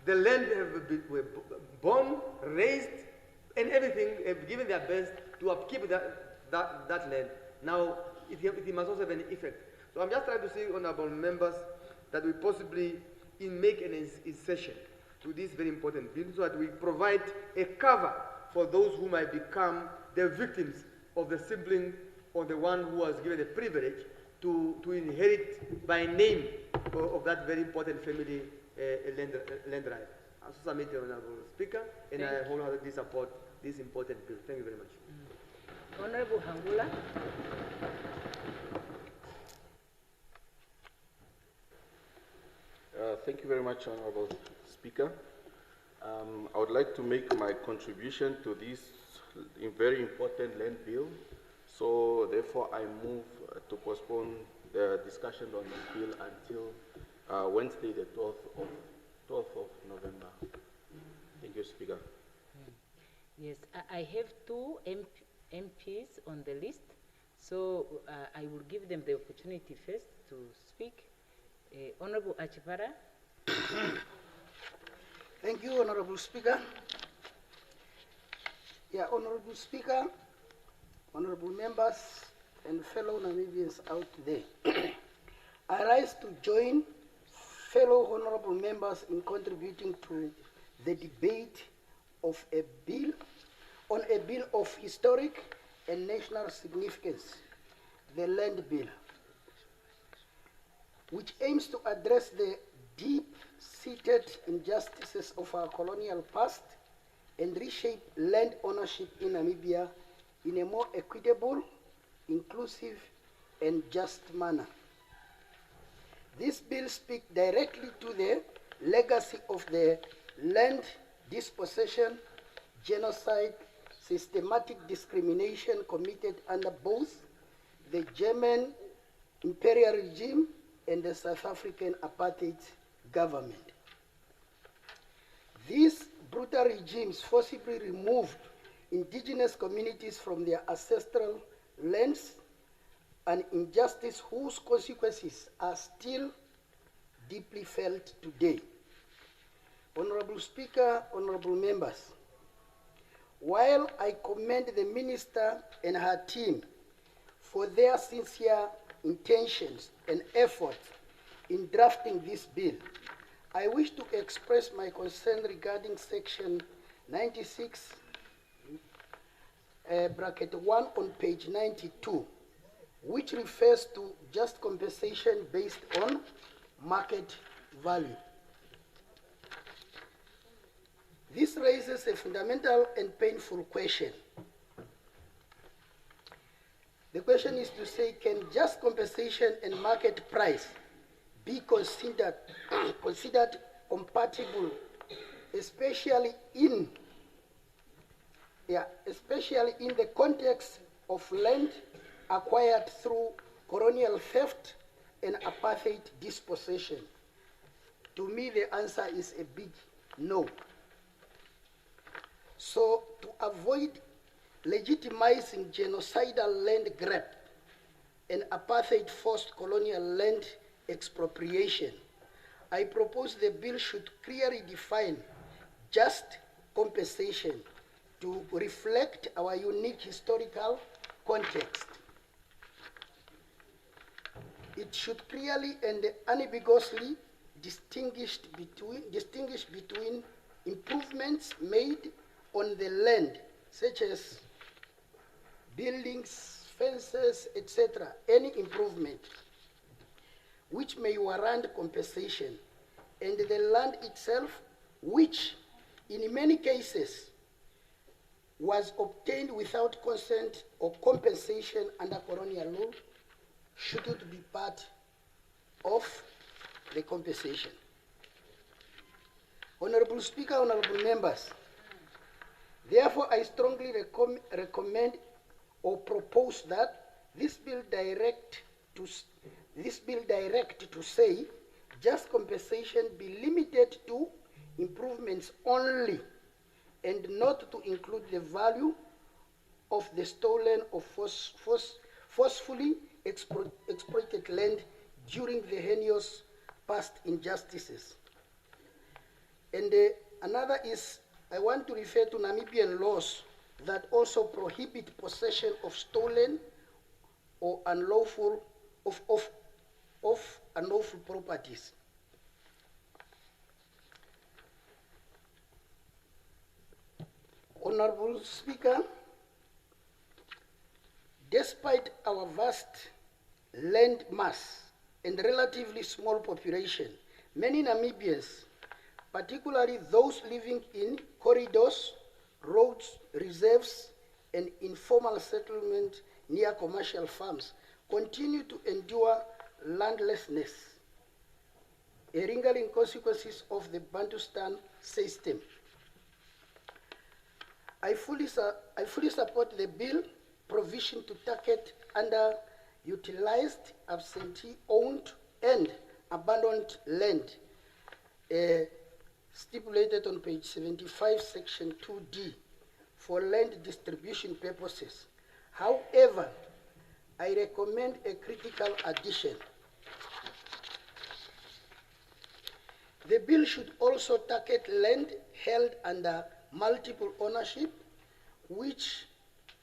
the land were born, raised, and everything, have given their best to upkeep that land. Now, it must also have an effect. So I'm just trying to say, honorable members, that we possibly make an incision to this very important bill so that we provide a cover for those who might become the victims of the sibling or the one who was given the privilege to inherit by name of that very important family land right. I also submit, Honorable Speaker, and I wholeheartedly support this important bill. Thank you very much. Honorable Hangula. Thank you very much, Honorable Speaker. I would like to make my contribution to this very important land bill. So therefore, I move to postpone the discussion on the bill until Wednesday, the 12th of November. Thank you, Speaker. Yes, I have two MPs on the list, so I will give them the opportunity first to speak. Honorable Achipara. Thank you, Honorable Speaker. Yeah, Honorable Speaker, honorable members, and fellow Namibians out there. I rise to join fellow honorable members in contributing to the debate of a bill on a bill of historic and national significance, the Land Bill, which aims to address the deep-seated injustices of our colonial past and reshape land ownership in Namibia in a more equitable, inclusive, and just manner. This bill speaks directly to the legacy of the land dispossession, genocide, systematic discrimination committed under both the German imperial regime and the South African apartheid government. These brutal regimes forcibly removed indigenous communities from their ancestral lands, an injustice whose consequences are still deeply felt today. Honorable Speaker, honorable members, while I commend the Minister and her team for their sincere intentions and efforts in drafting this bill, I wish to express my concern regarding Section 96, bracket 1 on page 92, which refers to just compensation based on market value. This raises a fundamental and painful question. The question is to say, can just compensation and market price be considered compatible, especially in the context of land acquired through colonial theft and apartheid dispossession? To me, the answer is a big no. So, to avoid legitimizing genocidal land grab and apartheid forced colonial land expropriation, I propose the bill should clearly define just compensation to reflect our unique historical context. It should clearly and unambiguously distinguish between improvements made on the land, such as buildings, fences, etc., any improvement which may warrant compensation, and the land itself, which in many cases was obtained without consent or compensation under colonial law, shouldn't be part of the compensation. Honorable Speaker, honorable members, therefore I strongly recommend or propose that this bill direct to say just compensation be limited to improvements only and not to include the value of the stolen or forcefully exploited land during the heinous past injustices. And another is, I want to refer to Namibian laws that also prohibit possession of stolen or unlawful unlawful properties. Honorable Speaker, despite our vast land mass and relatively small population, many Namibians, particularly those living in corridors, roads, reserves, and informal settlement near commercial farms, continue to endure landlessness, a lingering consequences of the Bantustan system. I fully support the bill provision to target underutilized, absentee-owned, and abandoned land, stipulated on page 75, section 2D, for land distribution purposes. However, I recommend a critical addition. The bill should also target land held under multiple ownership, which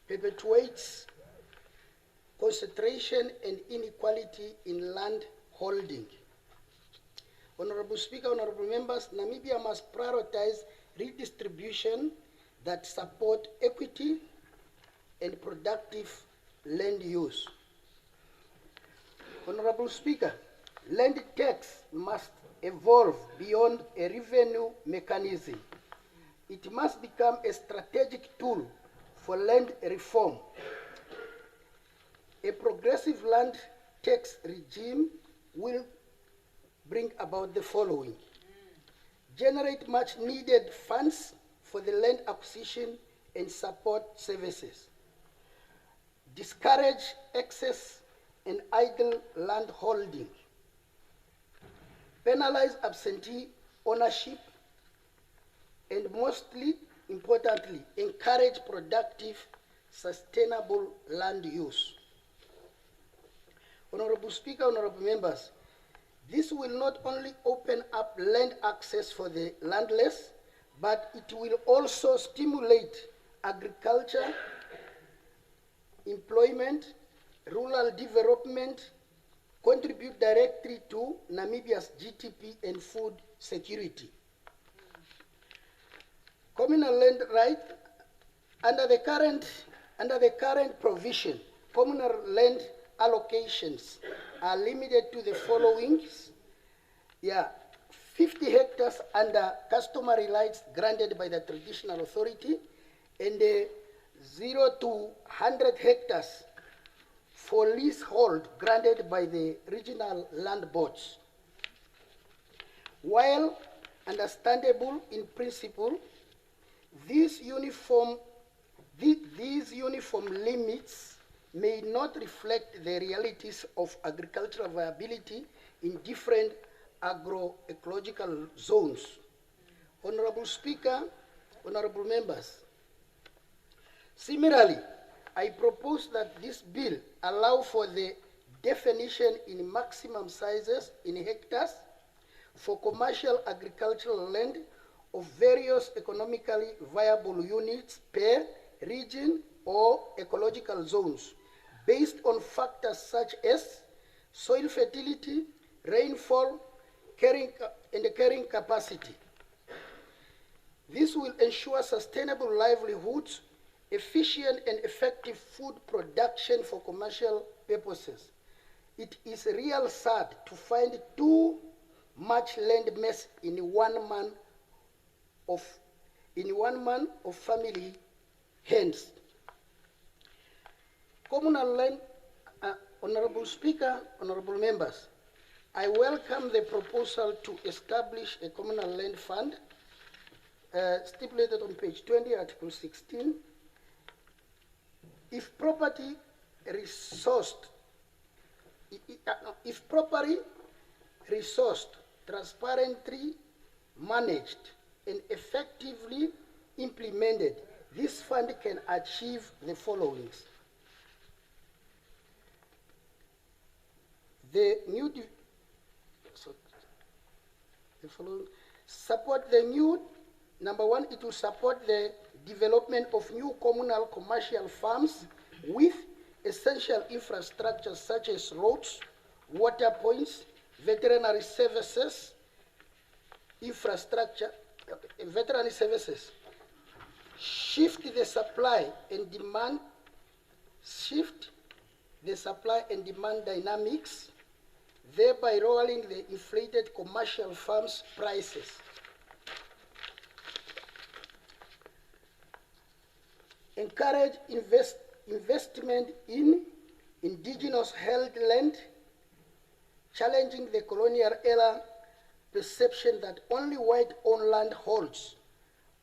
perpetuates concentration and inequality in land holding. Honorable Speaker, honorable members, Namibia must prioritize redistribution that support equity and productive land use. Honorable Speaker, land tax must evolve beyond a revenue mechanism. It must become a strategic tool for land reform. A progressive land tax regime will bring about the following: generate much needed funds for the land acquisition and support services, discourage excess and idle land holding, penalize absentee ownership, and mostly importantly, encourage productive, sustainable land use. Honorable Speaker, honorable members, this will not only open up land access for the landless, but it will also stimulate agriculture, employment, rural development, contribute directly to Namibia's GDP and food security. Communal land right, under the current provision, communal land allocations are limited to the following: 50 hectares under customary rights granted by the traditional authority, and 0 to 100 hectares for leasehold granted by the regional land boards. While understandable in principle, these uniform limits may not reflect the realities of agricultural viability in different agroecological zones. Honorable Speaker, honorable members, similarly, I propose that this bill allow for the definition in maximum sizes in hectares for commercial agricultural land of various economically viable units per region or ecological zones based on factors such as soil fertility, rainfall, and carrying capacity. This will ensure sustainable livelihoods, efficient and effective food production for commercial purposes. It is real sad to find too much land mass in one man of family hands. Communal land, Honorable Speaker, honorable members, I welcome the proposal to establish a communal land fund stipulated on page 20, Article 16. If properly resourced, transparently managed, and effectively implemented, this fund can achieve the following. Number one, it will support the development of new communal commercial farms with essential infrastructure such as roads, water points, veterinary services, shift the supply and demand dynamics, thereby lowering the inflated commercial farms prices. Encourage investment in indigenous held land, challenging the colonial era perception that only white-owned landholds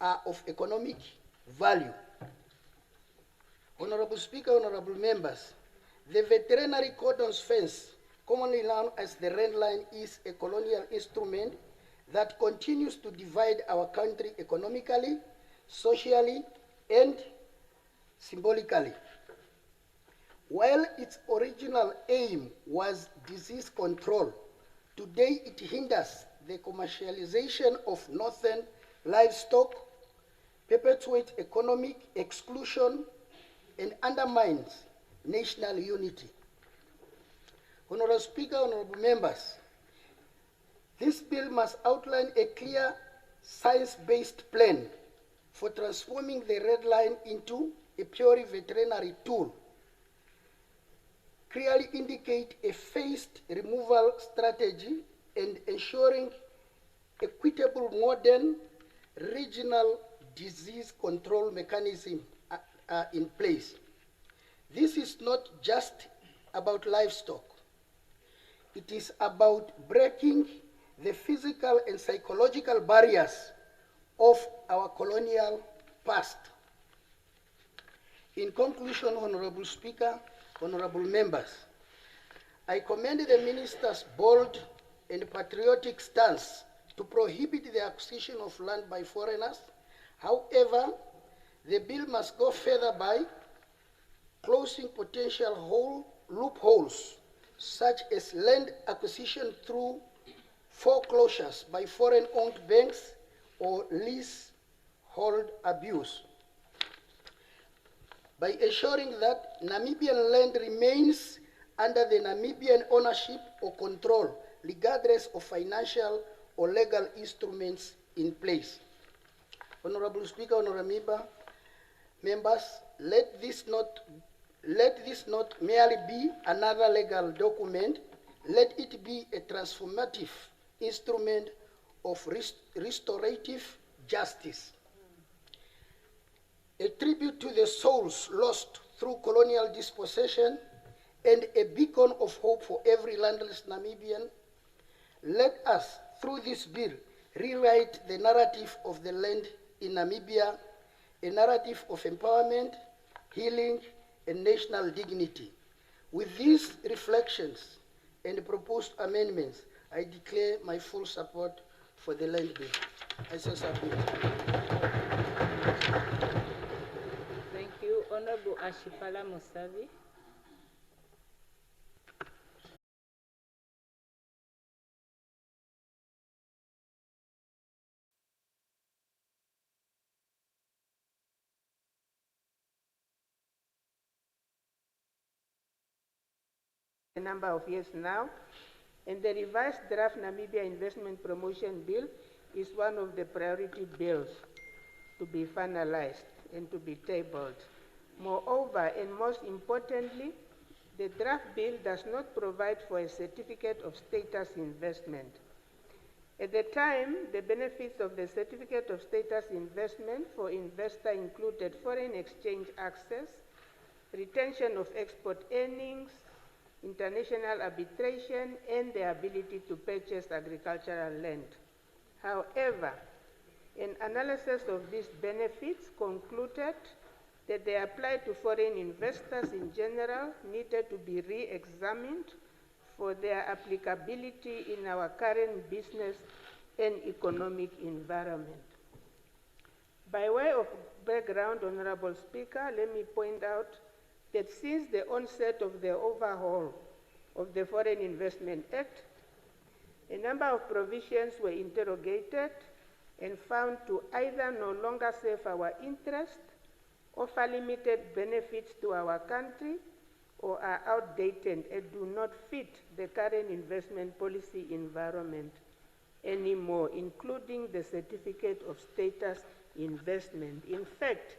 are of economic value. Honorable Speaker, honorable members, the veterinary cordon fence, commonly known as the Red Line, is a colonial instrument that continues to divide our country economically, socially, and symbolically. While its original aim was disease control, today it hinders the commercialization of northern livestock, perpetuates economic exclusion, and undermines national unity. Honorable Speaker, honorable members, this bill must outline a clear science-based plan for transforming the Red Line into a purely veterinary tool, clearly indicate a phased removal strategy, and ensuring equitable modern regional disease control mechanisms are in place. This is not just about livestock. It is about breaking the physical and psychological barriers of our colonial past. In conclusion, Honorable Speaker, honorable members, I commend the Minister's bold and patriotic stance to prohibit the acquisition of land by foreigners. However, the bill must go further by closing potential loopholes, such as land acquisition through foreclosures by foreign-owned banks or leasehold abuse, by ensuring that Namibian land remains under the Namibian ownership or control, regardless of financial or legal instruments in place. Honorable Speaker, honorable members, let this not merely be another legal document. Let it be a transformative instrument of restorative justice, a tribute to the souls lost through colonial dispossession, and a beacon of hope for every landless Namibian. Let us, through this bill, rewrite the narrative of the land in Namibia, a narrative of empowerment, healing, and national dignity. With these reflections and proposed amendments, I declare my full support for the land bill. I so submit. Thank you. Honorable Ashipala Musavi. a number of years now, and the revised draft Namibia Investment Promotion Bill is one of the priority bills to be finalized and to be tabled. Moreover, and most importantly, the draft bill does not provide for a certificate of status investment. At the time, the benefits of the certificate of status investment for investor included foreign exchange access, retention of export earnings, international arbitration, and the ability to purchase agricultural land. However, an analysis of these benefits concluded that they apply to foreign investors in general needed to be re-examined for their applicability in our current business and economic environment. By way of background, Honorable Speaker, let me point out that since the onset of the overhaul of the Foreign Investment Act, a number of provisions were interrogated and found to either no longer serve our interest, offer limited benefits to our country, or are outdated and do not fit the current investment policy environment anymore, including the certificate of status investment. In fact,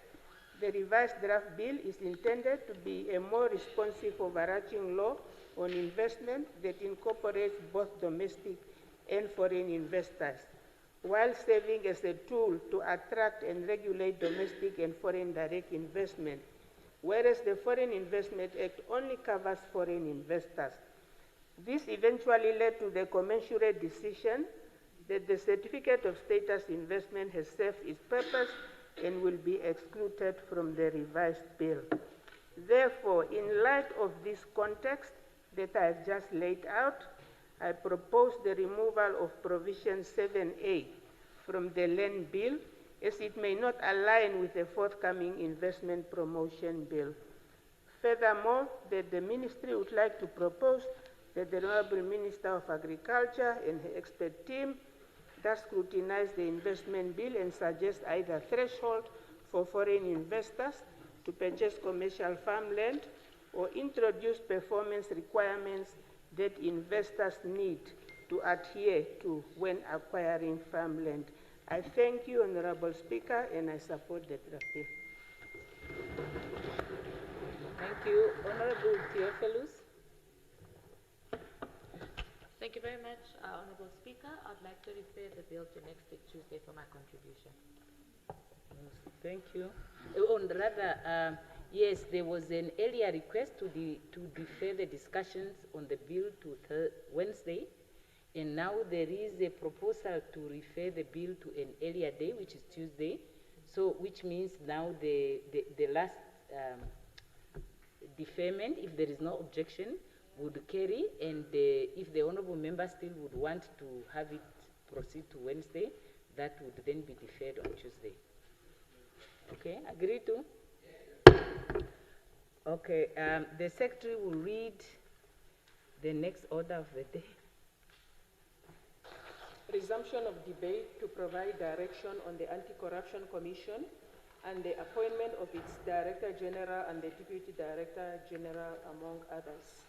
the revised draft bill is intended to be a more responsive overarching law on investment that incorporates both domestic and foreign investors, while serving as a tool to attract and regulate domestic and foreign direct investment, whereas the Foreign Investment Act only covers foreign investors. This eventually led to the commensurate decision that the certificate of status investment has served its purpose and will be excluded from the revised bill. Therefore, in light of this context that I have just laid out, I propose the removal of provision 7A from the land bill, as it may not align with the forthcoming investment promotion bill. Furthermore, that the ministry would like to propose that the Honorable Minister of Agriculture and her expert team thus scrutinize the investment bill and suggest either threshold for foreign investors to purchase commercial farmland or introduce performance requirements that investors need to adhere to when acquiring farmland. I thank you, Honorable Speaker, and I support the draft bill. Thank you. Honorable Theophilus. Thank you very much, Honorable Speaker. I'd like to refer the bill to next week, Tuesday, for my contribution. Thank you. Yes, there was an earlier request to defer the discussions on the bill to Wednesday, and now there is a proposal to refer the bill to an earlier day, which is Tuesday, so which means now the last deferment, if there is no objection, would carry, and if the honorable member still would want to have it proceed to Wednesday, that would then be deferred on Tuesday. Okay, agree to? Okay, the secretary will read the next order of the day. Resumption of debate to provide direction on the Anti-Corruption Commission and the appointment of its Director General and the Deputy Director General, among others.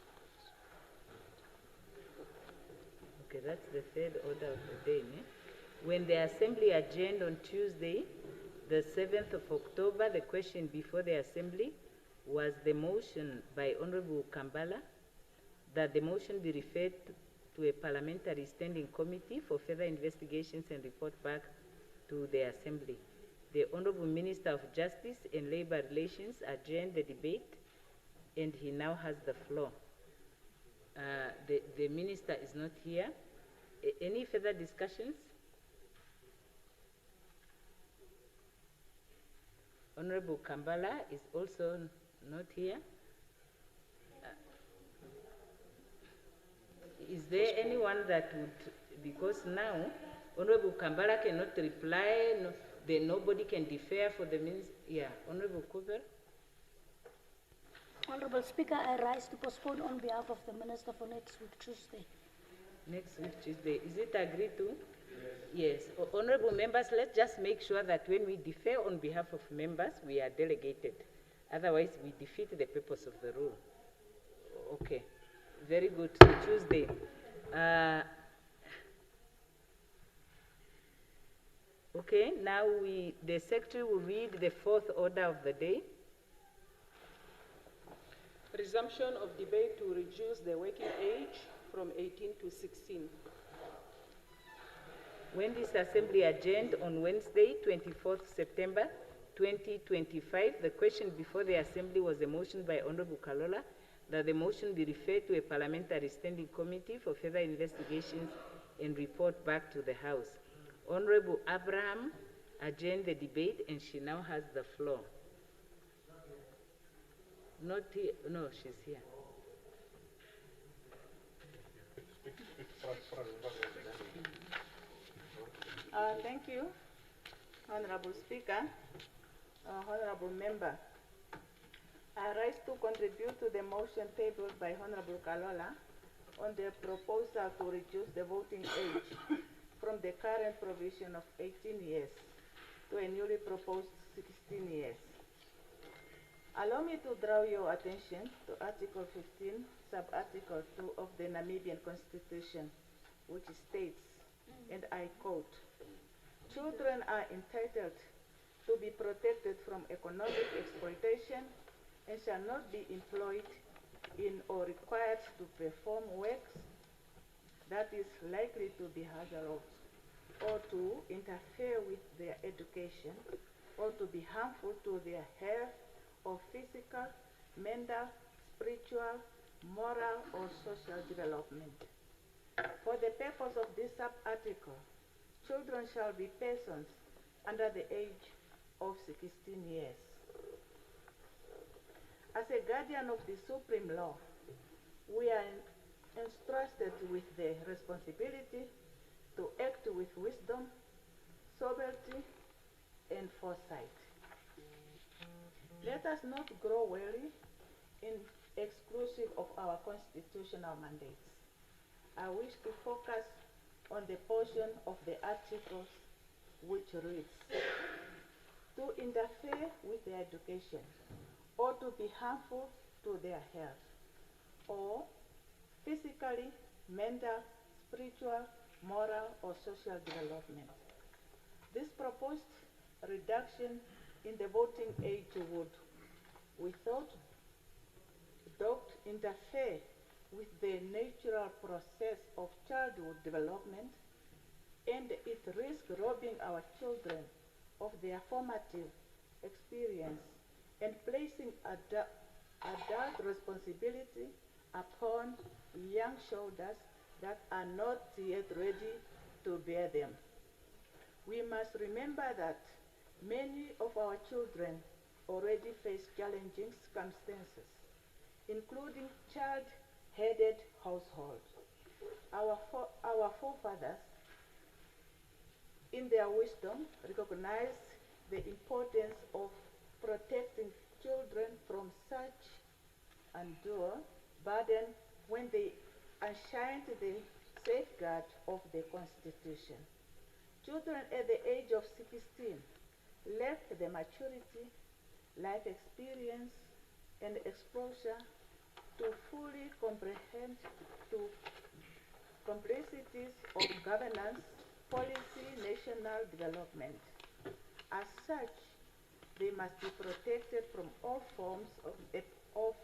Okay, that's the third order of the day. When the Assembly adjourned on Tuesday, the 7th of October, the question before the Assembly was the motion by Honorable Kambala that the motion be referred to a parliamentary standing committee for further investigations and report back to the Assembly. The Honorable Minister of Justice and Labor Relations adjourned the debate, and he now has the floor. The Minister is not here. Any further discussions? Honorable Kambala is also not here. Is there anyone that would, because now Honorable Kambala cannot reply, then nobody can defer for the minister. Yeah, Honorable Cooper. Honorable Speaker, I rise to postpone on behalf of the Minister for next week, Tuesday. Next week, Tuesday. Is it agreed to? Yes. Honorable members, let's just make sure that when we defer on behalf of members, we are delegated. Otherwise, we defeat the purpose of the rule. Okay. Very good, so Tuesday. Okay, now the secretary will read the fourth order of the day. Resumption of debate to reduce the working age from 18 to 16. When this assembly adjourned on Wednesday, 24th September 2025, the question before the assembly was a motion by Honorable Kalola that the motion be referred to a parliamentary standing committee for further investigations and report back to the House. Honorable Abraham adjourned the debate and she now has the floor. Not here, no, she's here. Thank you, Honorable Speaker, Honorable Member. I rise to contribute to the motion tabled by Honorable Kalola on the proposal to reduce the voting age from the current provision of 18 years to a newly proposed 16 years. Allow me to draw your attention to Article 15, Sub-Article 2 of the Namibian Constitution, which states, and I quote, "Children are entitled to be protected from economic exploitation and shall not be employed in or required to perform works that is likely to be hazardous or to interfere with their education or to be harmful to their health or physical, mental, spiritual, moral, or social development. For the purpose of this sub-article, children shall be persons under the age of 16 years. As a guardian of the supreme law, we are entrusted with the responsibility to act with wisdom, sobriety, and foresight. Let us not grow weary in exclusive of our constitutional mandates. I wish to focus on the portion of the articles which reads, to interfere with their education or to be harmful to their health or physically, mental, spiritual, moral, or social development. This proposed reduction in the voting age would, we thought, interfere with the natural process of childhood development, and it risks robbing our children of their formative experience and placing adult responsibility upon young shoulders that are not yet ready to bear them. We must remember that many of our children already face challenging circumstances, including child-headed households. Our forefathers, in their wisdom, recognized the importance of protecting children from such undue burden when they enshrined the safeguard of the Constitution. Children at the age of 16 lack the maturity, life experience, and exposure to fully comprehend the complexities of governance, policy, national development. As such, they must be protected from all forms of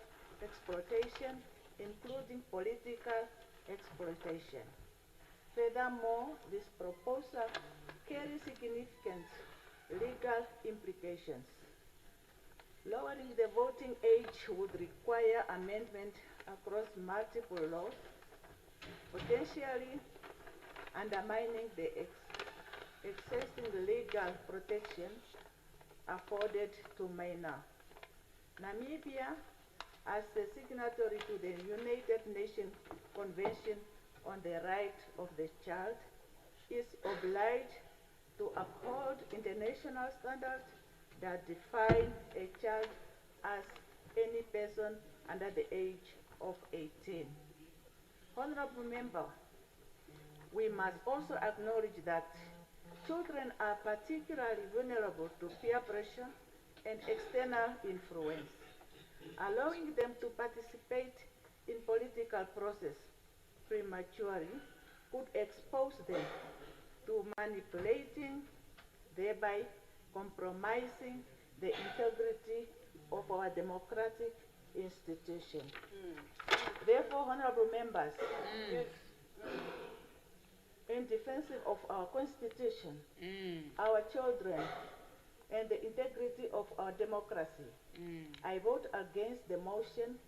exploitation, including political exploitation. Furthermore, this proposal carries significant legal implications. Lowering the voting age would require amendment across multiple laws, potentially undermining the existing legal protection afforded to minors. Namibia, as a signatory to the United Nations Convention on the Right of the Child, is obliged to uphold international standards that define a child as any person under the age of 18. Honorable Member, we must also acknowledge that children are particularly vulnerable to peer pressure and external influence. Allowing them to participate in political process prematurely could expose them to manipulating, thereby compromising the integrity of our democratic institution. Therefore, honorable members, in defense of our constitution, our children, and the integrity of our democracy, I vote against the motion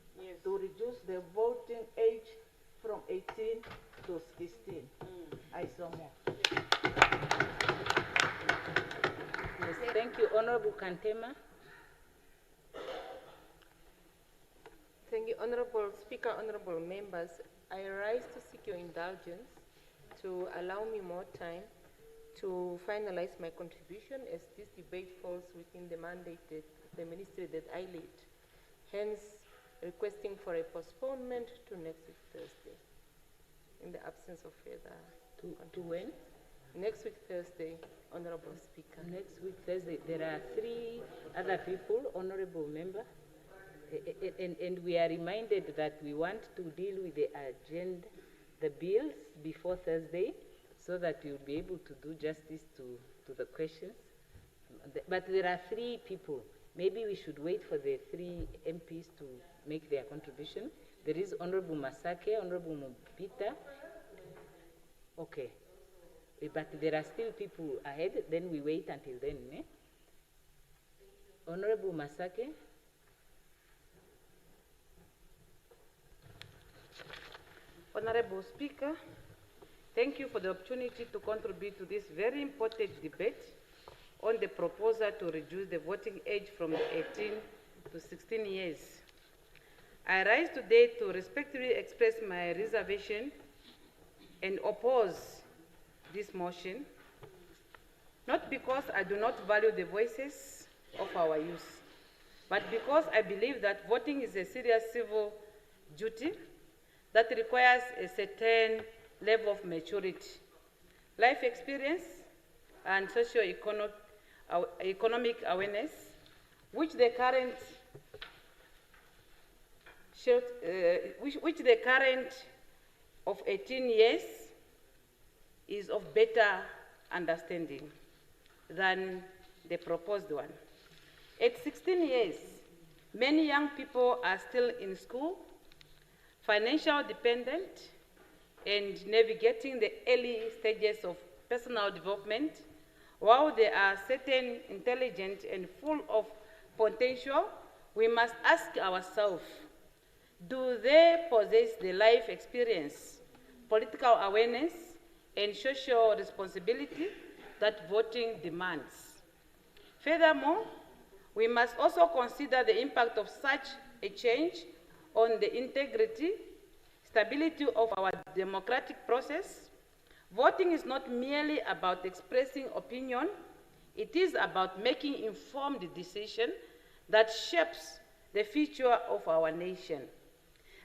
to reduce the voting age from 18 to 16. I so move. Yes, thank you, Honorable Kantema. Thank you, Honorable Speaker, honorable members. I rise to seek your indulgence to allow me more time to finalize my contribution, as this debate falls within the mandate that the ministry that I lead. Hence, requesting for a postponement to next week Thursday, in the absence of further. To when? Next week Thursday, Honorable Speaker. Next week Thursday. There are 3 other people, Honorable Member, and we are reminded that we want to deal with the agenda, the bills before Thursday, so that we will be able to do justice to the questions. But there are 3 people. Maybe we should wait for the 3 MPs to make their contribution. There is Honorable Masake, Honorable Mupita. Okay. But there are still people ahead, then we wait until then. Eh? Honorable Masake. Honorable Speaker, thank you for the opportunity to contribute to this very important debate on the proposal to reduce the voting age from 18 to 16 years. I rise today to respectfully express my reservation and oppose this motion, not because I do not value the voices of our youth, but because I believe that voting is a serious civil duty that requires a certain level of maturity, life experience, and socio-economic awareness, which the current of 18 years is of better understanding than the proposed one. At 16 years, many young people are still in school, financially dependent, and navigating the early stages of personal development. While they are certain, intelligent, and full of potential, we must ask ourselves, do they possess the life experience, political awareness, and social responsibility that voting demands? Furthermore, we must also consider the impact of such a change on the integrity, stability of our democratic process. Voting is not merely about expressing opinion, it is about making informed decisions that shapes the future of our nation.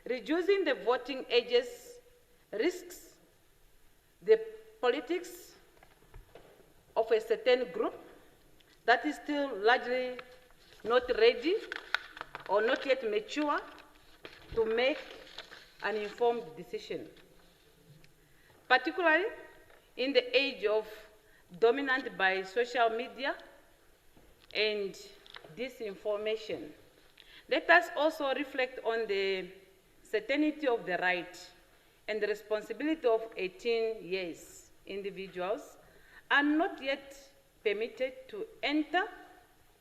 Reducing the voting ages risks the politics of a certain group that is still largely not ready or not yet mature to make an informed decision, particularly in the age of dominated by social media and disinformation. Let us also reflect on the certainty of the right and the responsibility of 18 years individuals are not yet permitted to enter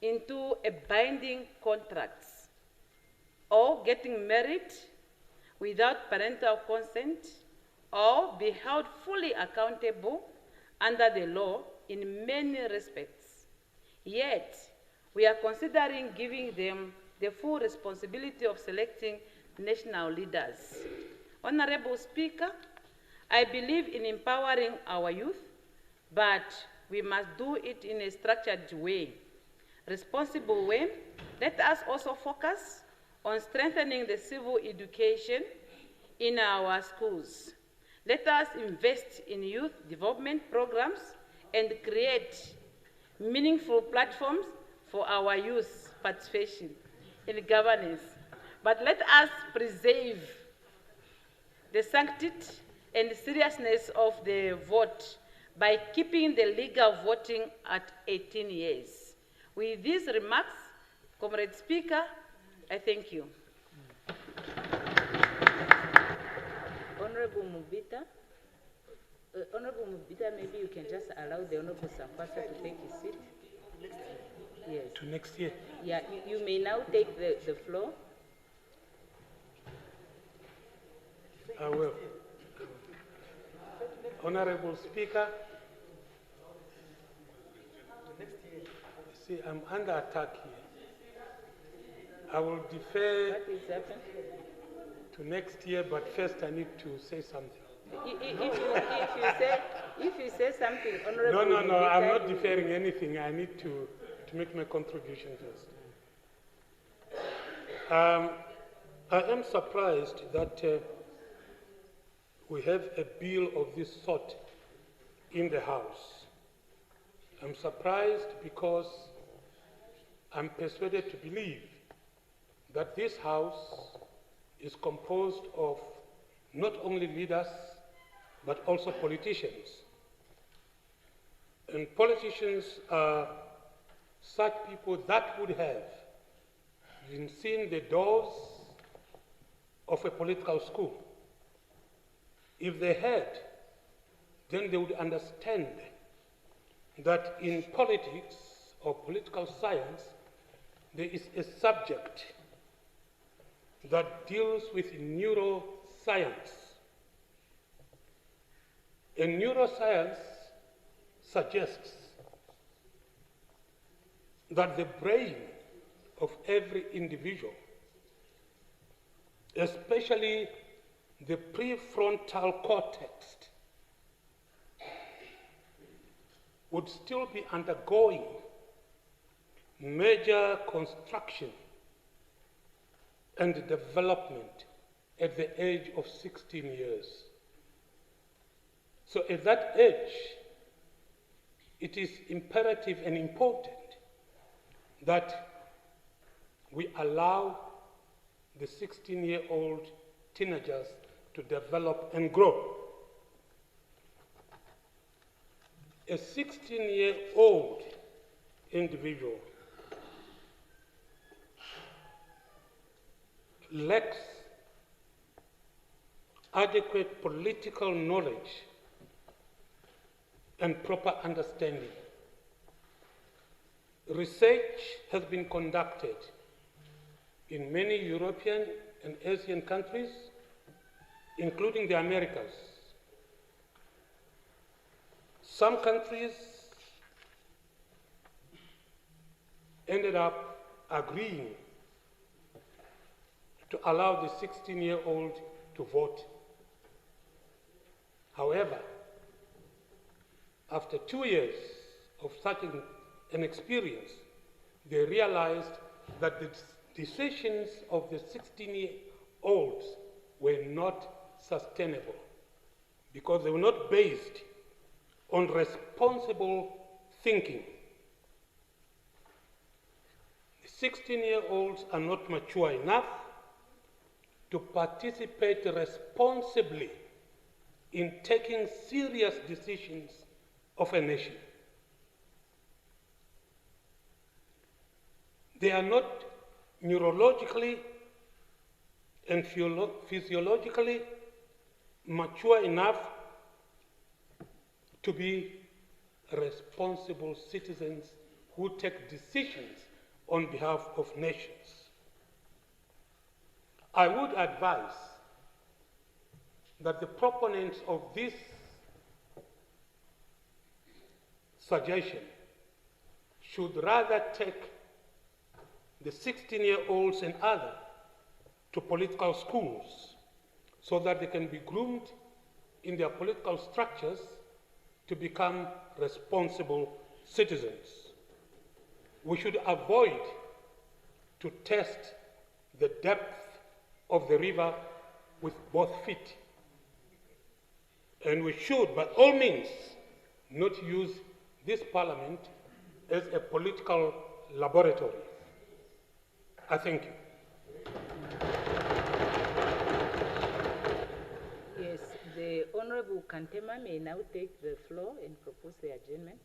into a binding contracts or getting married without parental consent or be held fully accountable under the law in many respects. Yet, we are considering giving them the full responsibility of selecting national leaders. Honorable Speaker, I believe in empowering our youth, but we must do it in a structured way, responsible way. Let us also focus on strengthening the civil education in our schools. Let us invest in youth development programs and create meaningful platforms for our youth participation in governance. But let us preserve the sanctity and seriousness of the vote by keeping the legal voting at 18 years. With these remarks, Comrade Speaker, I thank you. Honorable Mubita, Honorable Mubita, maybe you can just allow the Honorable Sampasa to take his seat. Yes. To next year. Yeah, you may now take the floor. I will. Honorable Speaker, see, I'm under attack here. I will defer to next year, but first I need to say something. If you say something, Honorable. No, I'm not deferring anything. I need to make my contribution first. I am surprised that we have a bill of this sort in the House. I'm surprised because I'm persuaded to believe that this House is composed of not only leaders, but also politicians. And politicians are such people that would have been seen the doors of a political school. If they had, then they would understand that in politics or political science, there is a subject that deals with neuroscience. And neuroscience suggests that the brain of every individual, especially the prefrontal cortex, would still be undergoing major construction and development at the age of 16 years. So at that age, it is imperative and important that we allow the 16-year-old teenagers to develop and grow. A 16-year-old individual lacks adequate political knowledge and proper understanding. Research has been conducted in many European and Asian countries, including the Americas. Some countries ended up agreeing to allow the 16-year-old to vote. However, after 2 years of such an experience, they realized that the decisions of the 16-year-olds were not sustainable because they were not based on responsible thinking. The 16-year-olds are not mature enough to participate responsibly in taking serious decisions of a nation. They are not neurologically and physiologically mature enough to be responsible citizens who take decisions on behalf of nations. I would advise that the proponents of this suggestion should rather take the 16-year-olds and others to political schools so that they can be groomed in their political structures to become responsible citizens. We should avoid to test the depth of the river with both feet. And we should, by all means, not use this parliament as a political laboratory. I thank you. Kantema may now take the floor and propose the adjournment.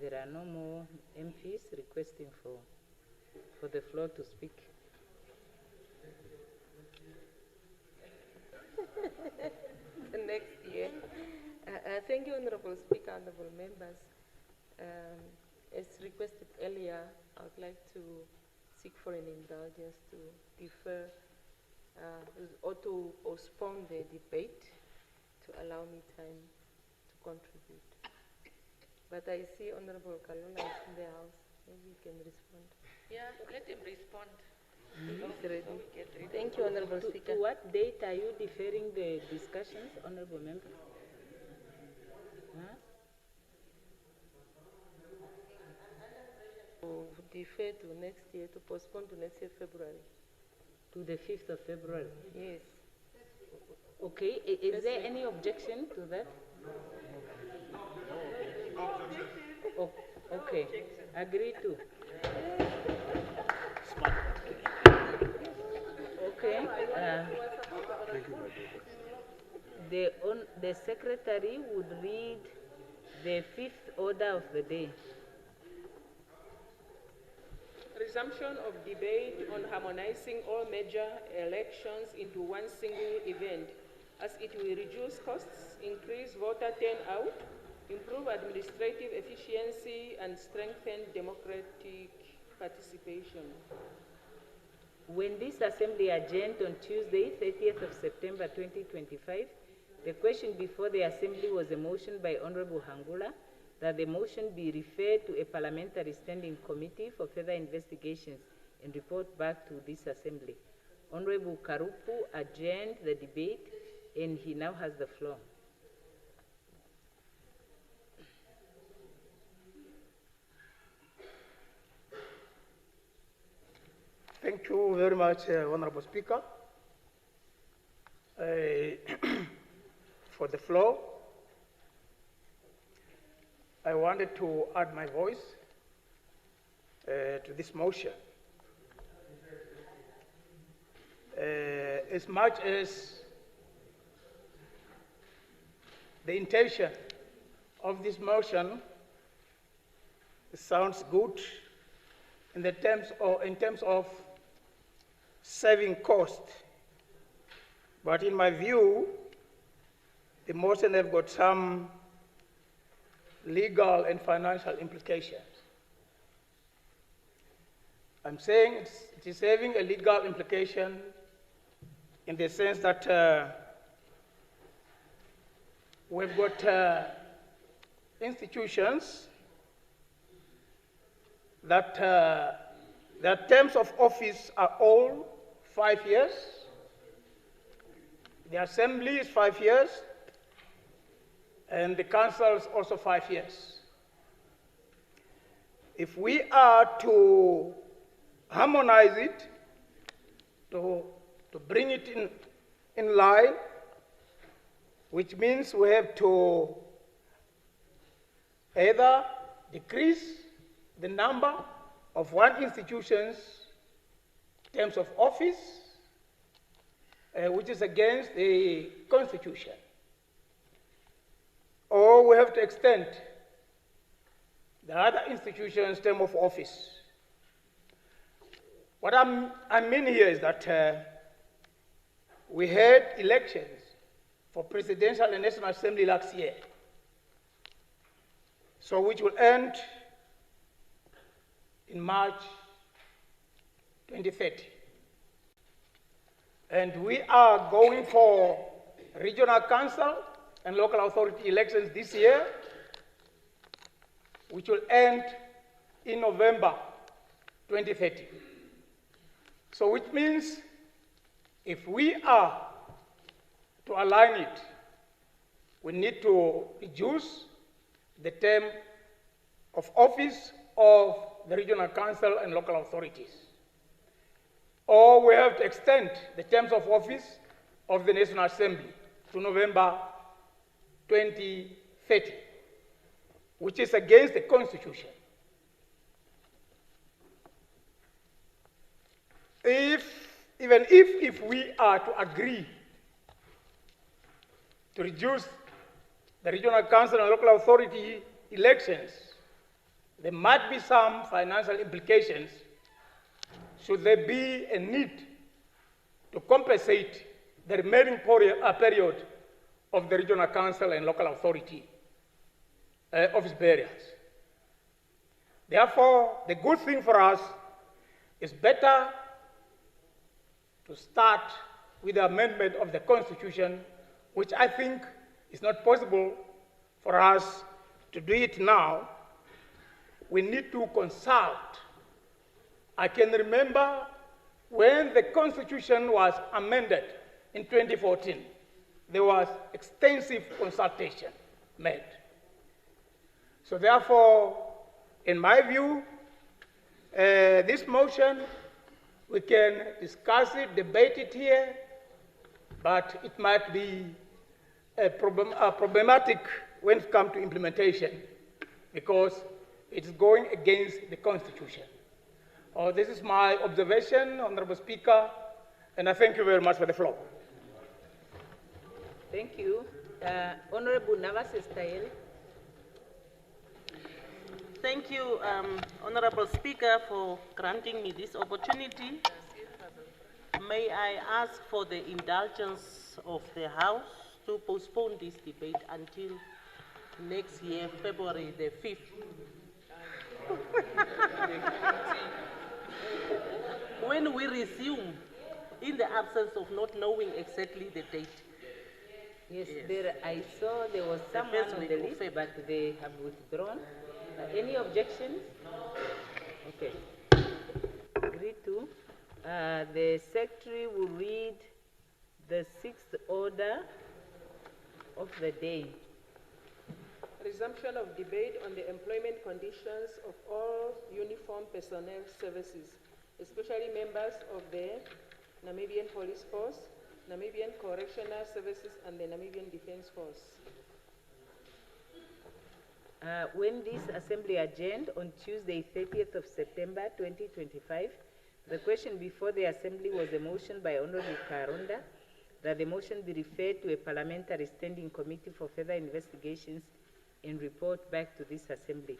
There are no more MPs requesting for the floor to speak. The next year. Thank you, Honorable Speaker, Honorable Members. As requested earlier, I would like to seek for an indulgence to defer or to postpone the debate to allow me time to contribute. But I see Honorable Kalula is in the house. Maybe you can respond. Yeah, let him respond. He's ready. Thank you, Honorable Speaker. To what date are you deferring the discussions, Honorable Member? Huh? To defer to next year, to postpone to next year, February. To the 5th of February? Yes. Okay, is there any objection to that? Oh, okay, agree to. Okay. The secretary would read the 5th order of the day. Resumption of debate on harmonizing all major elections into one single event, as it will reduce costs, increase voter turnout, improve administrative efficiency, and strengthen democratic participation. When this assembly adjourned on Tuesday, 30th of September 2025, the question before the assembly was a motion by Honorable Hangula that the motion be referred to a parliamentary standing committee for further investigations and report back to this assembly. Honorable Karupu adjourned the debate and he now has the floor. Thank you very much, Honorable Speaker, for the floor. I wanted to add my voice to this motion. As much as the intention of this motion sounds good in terms of saving cost, but in my view, the motion have got some legal and financial implications. I'm saying it is having a legal implication in the sense that we've got institutions that their terms of office are all 5 years. The assembly is 5 years, and the council is also 5 years. If we are to harmonize it, to bring it in line, which means we have to either decrease the number of one institution's terms of office, which is against the Constitution, or we have to extend the other institution's term of office. What I mean here is that we had elections for presidential and National Assembly last year, so which will end in March 2030. And we are going for regional council and local authority elections this year, which will end in November 2030. So which means if we are to align it, we need to reduce the term of office of the regional council and local authorities. Or we have to extend the terms of office of the National Assembly to November 2030, which is against the Constitution. Even if we are to agree to reduce the regional council and local authority elections, there might be some financial implications should there be a need to compensate the remaining period of the regional council and local authority office bearers. Therefore, the good thing for us is better to start with the amendment of the Constitution, which I think is not possible for us to do it now. We need to consult. I can remember when the Constitution was amended in 2014, there was extensive consultation made. So therefore, in my view, this motion, we can discuss it, debate it here, but it might be problematic when it comes to implementation because it's going against the Constitution. This is my observation, Honorable Speaker, and I thank you very much for the floor. Thank you. Honorable Navas Estayel. Thank you, Honorable Speaker, for granting me this opportunity. May I ask for the indulgence of the House to postpone this debate until next year, February the 5th. When we resume, in the absence of not knowing exactly the date. Yes, I saw there was someone on the list, but they have withdrawn. Any objections? Okay. Agreed to. The Secretary will read the 6th order of the day. Resumption of debate on the employment conditions of all uniformed personnel services, especially members of the Namibian Police Force, Namibian Correctional Services, and the Namibian Defense Force. When this assembly adjourned on Tuesday, 30th of September 2025, the question before the assembly was a motion by Honorable Karonda that the motion be referred to a parliamentary standing committee for further investigations and report back to this assembly.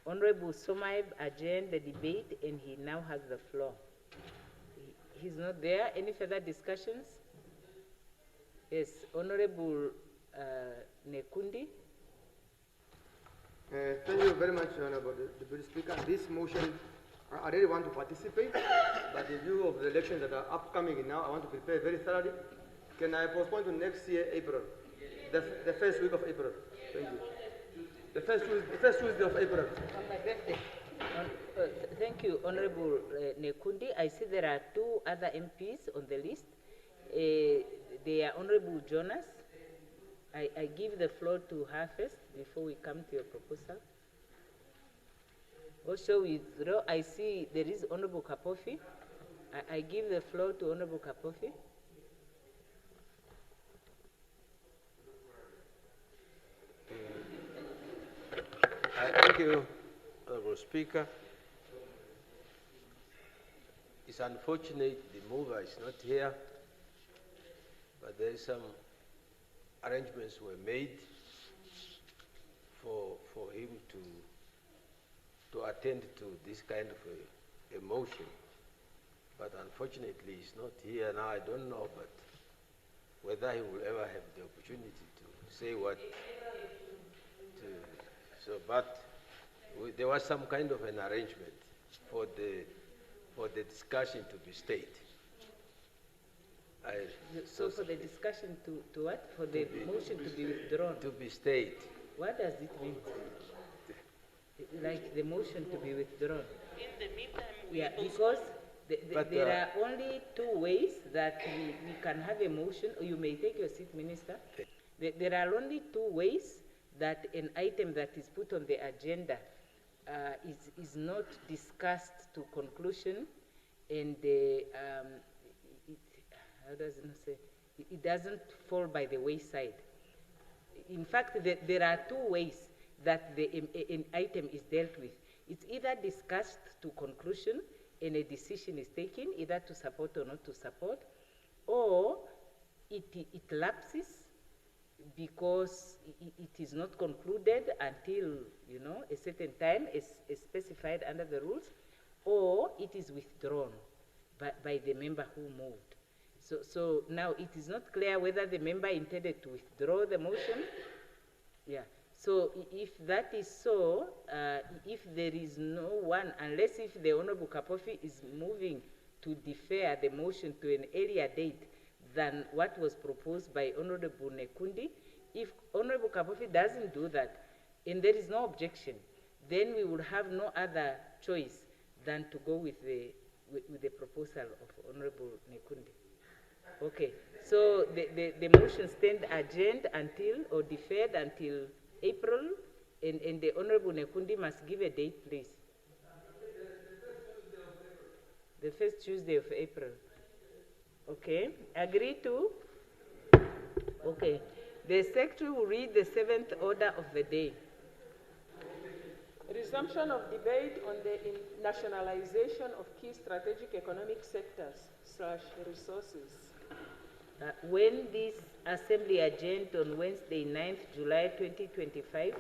Honorable Somaib adjourned the debate and he now has the floor. He's not there. Any further discussions? Yes, Honorable Nekundi. Thank you very much, Honorable Deputy Speaker. This motion, I really want to participate, but in view of the elections that are upcoming now, I want to prepare very thoroughly. Can I postpone to next year, April? The first week of April. Thank you. The first Tuesday of April. On my birthday. Thank you, Honorable Nekundi. I see there are two other MPs on the list. They are Honorable Jonas. I give the floor to her first before we come to your proposal. Also withdraw. I see there is Honorable Kapofi. I give the floor to Honorable Kapofi. Thank you, Honorable Speaker. It's unfortunate the mover is not here, but there is some arrangements were made for him to attend to this kind of a motion. But unfortunately, he's not here now. I don't know, but whether he will ever have the opportunity to say what. But there was some kind of an arrangement for the discussion to be stayed. So for the discussion to what? For the motion to be withdrawn? To be stayed. What does it mean? Like the motion to be withdrawn? In the meantime, because there are only two ways that we can have a motion, or you may take your seat, Minister. There are only two ways that an item that is put on the agenda is not discussed to conclusion, and how does it say? It doesn't fall by the wayside. In fact, there are two ways that an item is dealt with. It's either discussed to conclusion and a decision is taken, either to support or not to support, or it lapses because it is not concluded until, you know, a certain time is specified under the rules, or it is withdrawn by the member who moved. So now it is not clear whether the member intended to withdraw the motion. Yeah. So if that is so, if there is no one, unless if the Honorable Kapofi is moving to defer the motion to an earlier date than what was proposed by Honorable Nekundi, if Honorable Kapofi doesn't do that, and there is no objection, then we would have no other choice than to go with the proposal of Honorable Nekundi. Okay, so the motion stand adjourned until, or deferred until April, and the Honorable Nekundi must give a date, please. The first Tuesday of April. Okay, agree to? Okay, the Secretary will read the 7th order of the day. Resumption of debate on the nationalization of key strategic economic sectors / resources. When this Assembly adjourned on Wednesday, 9th July 2025,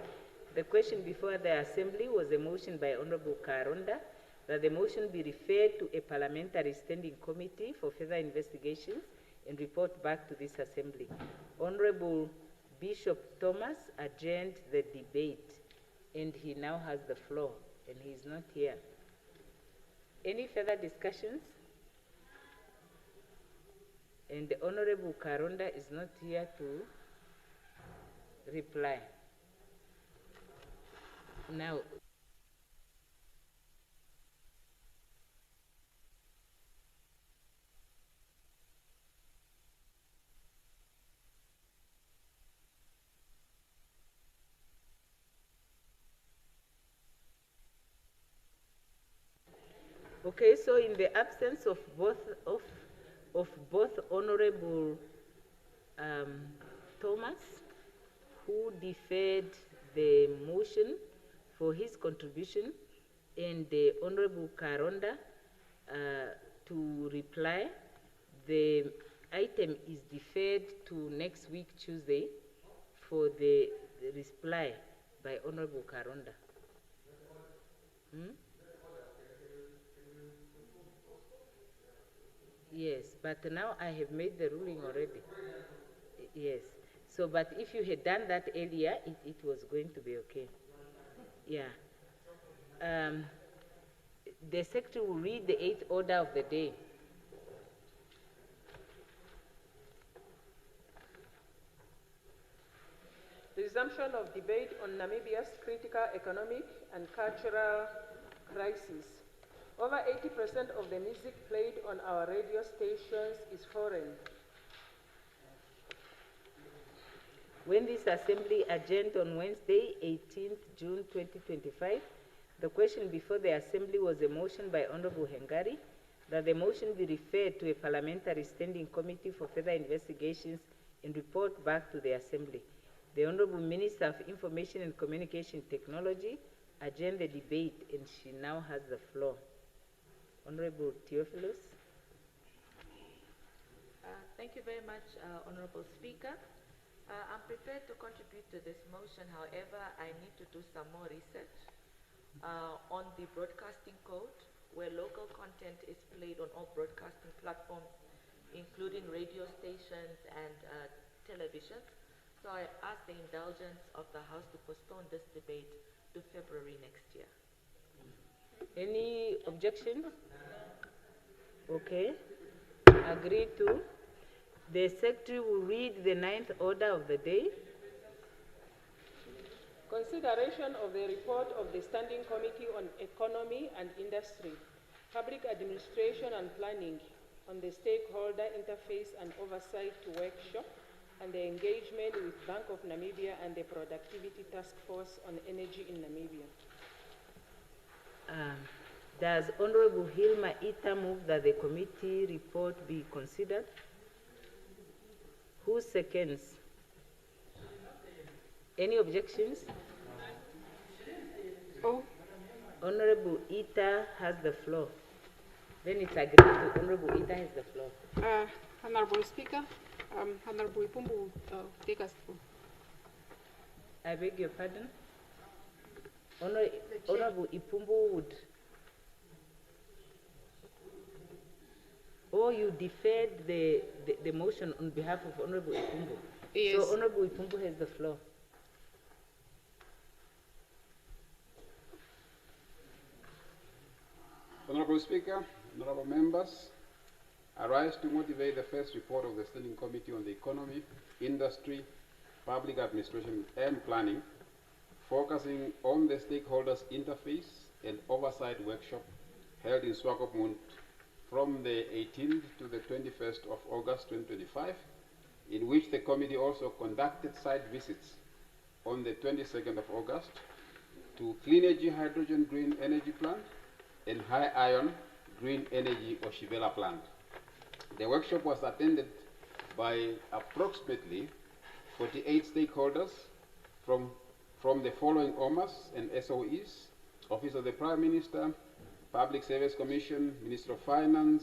the question before the Assembly was a motion by Honorable Karonda that the motion be referred to a parliamentary standing committee for further investigations and report back to this Assembly. Honorable Bishop Thomas adjourned the debate, and he now has the floor, and he is not here. Any further discussions? And the Honorable Karonda is not here to reply. Now, okay, so in the absence of both Honorable Thomas, who deferred the motion for his contribution, and the Honorable Karonda to reply, the item is deferred to next week, Tuesday, for the reply by Honorable Karonda. Yes, but now I have made the ruling already. Yes. So, but if you had done that earlier, it was going to be okay. Yeah. The Secretary will read the 8th order of the day. Resumption of debate on Namibia's critical economic and cultural crisis. Over 80% of the music played on our radio stations is foreign. When this Assembly adjourned on Wednesday, 18th June 2025, the question before the Assembly was a motion by Honorable Hengari that the motion be referred to a parliamentary standing committee for further investigations and report back to the Assembly. The Honorable Minister of Information and Communication Technology adjourned the debate, and she now has the floor. Honorable Theophilus. Thank you very much, Honorable Speaker. I'm prepared to contribute to this motion. However, I need to do some more research on the broadcasting code, where local content is played on all broadcasting platforms, including radio stations and television. So I ask the indulgence of the House to postpone this debate to February next year. Any objections? Okay. Agreed to. The Secretary will read the 9th order of the day. Consideration of the report of the Standing Committee on Economy and Industry, Public Administration and Planning on the Stakeholder Interface and Oversight Workshop and the engagement with Bank of Namibia and the Productivity Task Force on Energy in Namibia. Does Honorable Hilma Ita move that the committee report be considered? Who seconds? Any objections? Oh. Honorable Ita has the floor. Then it's agreed to Honorable Ita has the floor. Honorable Speaker, Honorable Ipumbu will take us through. I beg your pardon? Honorable Ipumbu would. Or you deferred the motion on behalf of Honorable Ipumbu. Yes. So Honorable Ipumbu has the floor. Honorable Speaker, honorable members, I rise to motivate the first report of the Standing Committee on the Economy, Industry, Public Administration and Planning, focusing on the stakeholders interface and oversight workshop held in Swakopmund from the 18th to the 21st of August 2025, in which the committee also conducted site visits on the 22nd of August to Clean Energy Hydrogen Green Energy Plant and High Iron Green Energy Oshivela Plant. The workshop was attended by approximately 48 stakeholders from the following OMAs and SOEs: Office of the Prime Minister, Public Service Commission, Ministry of Finance,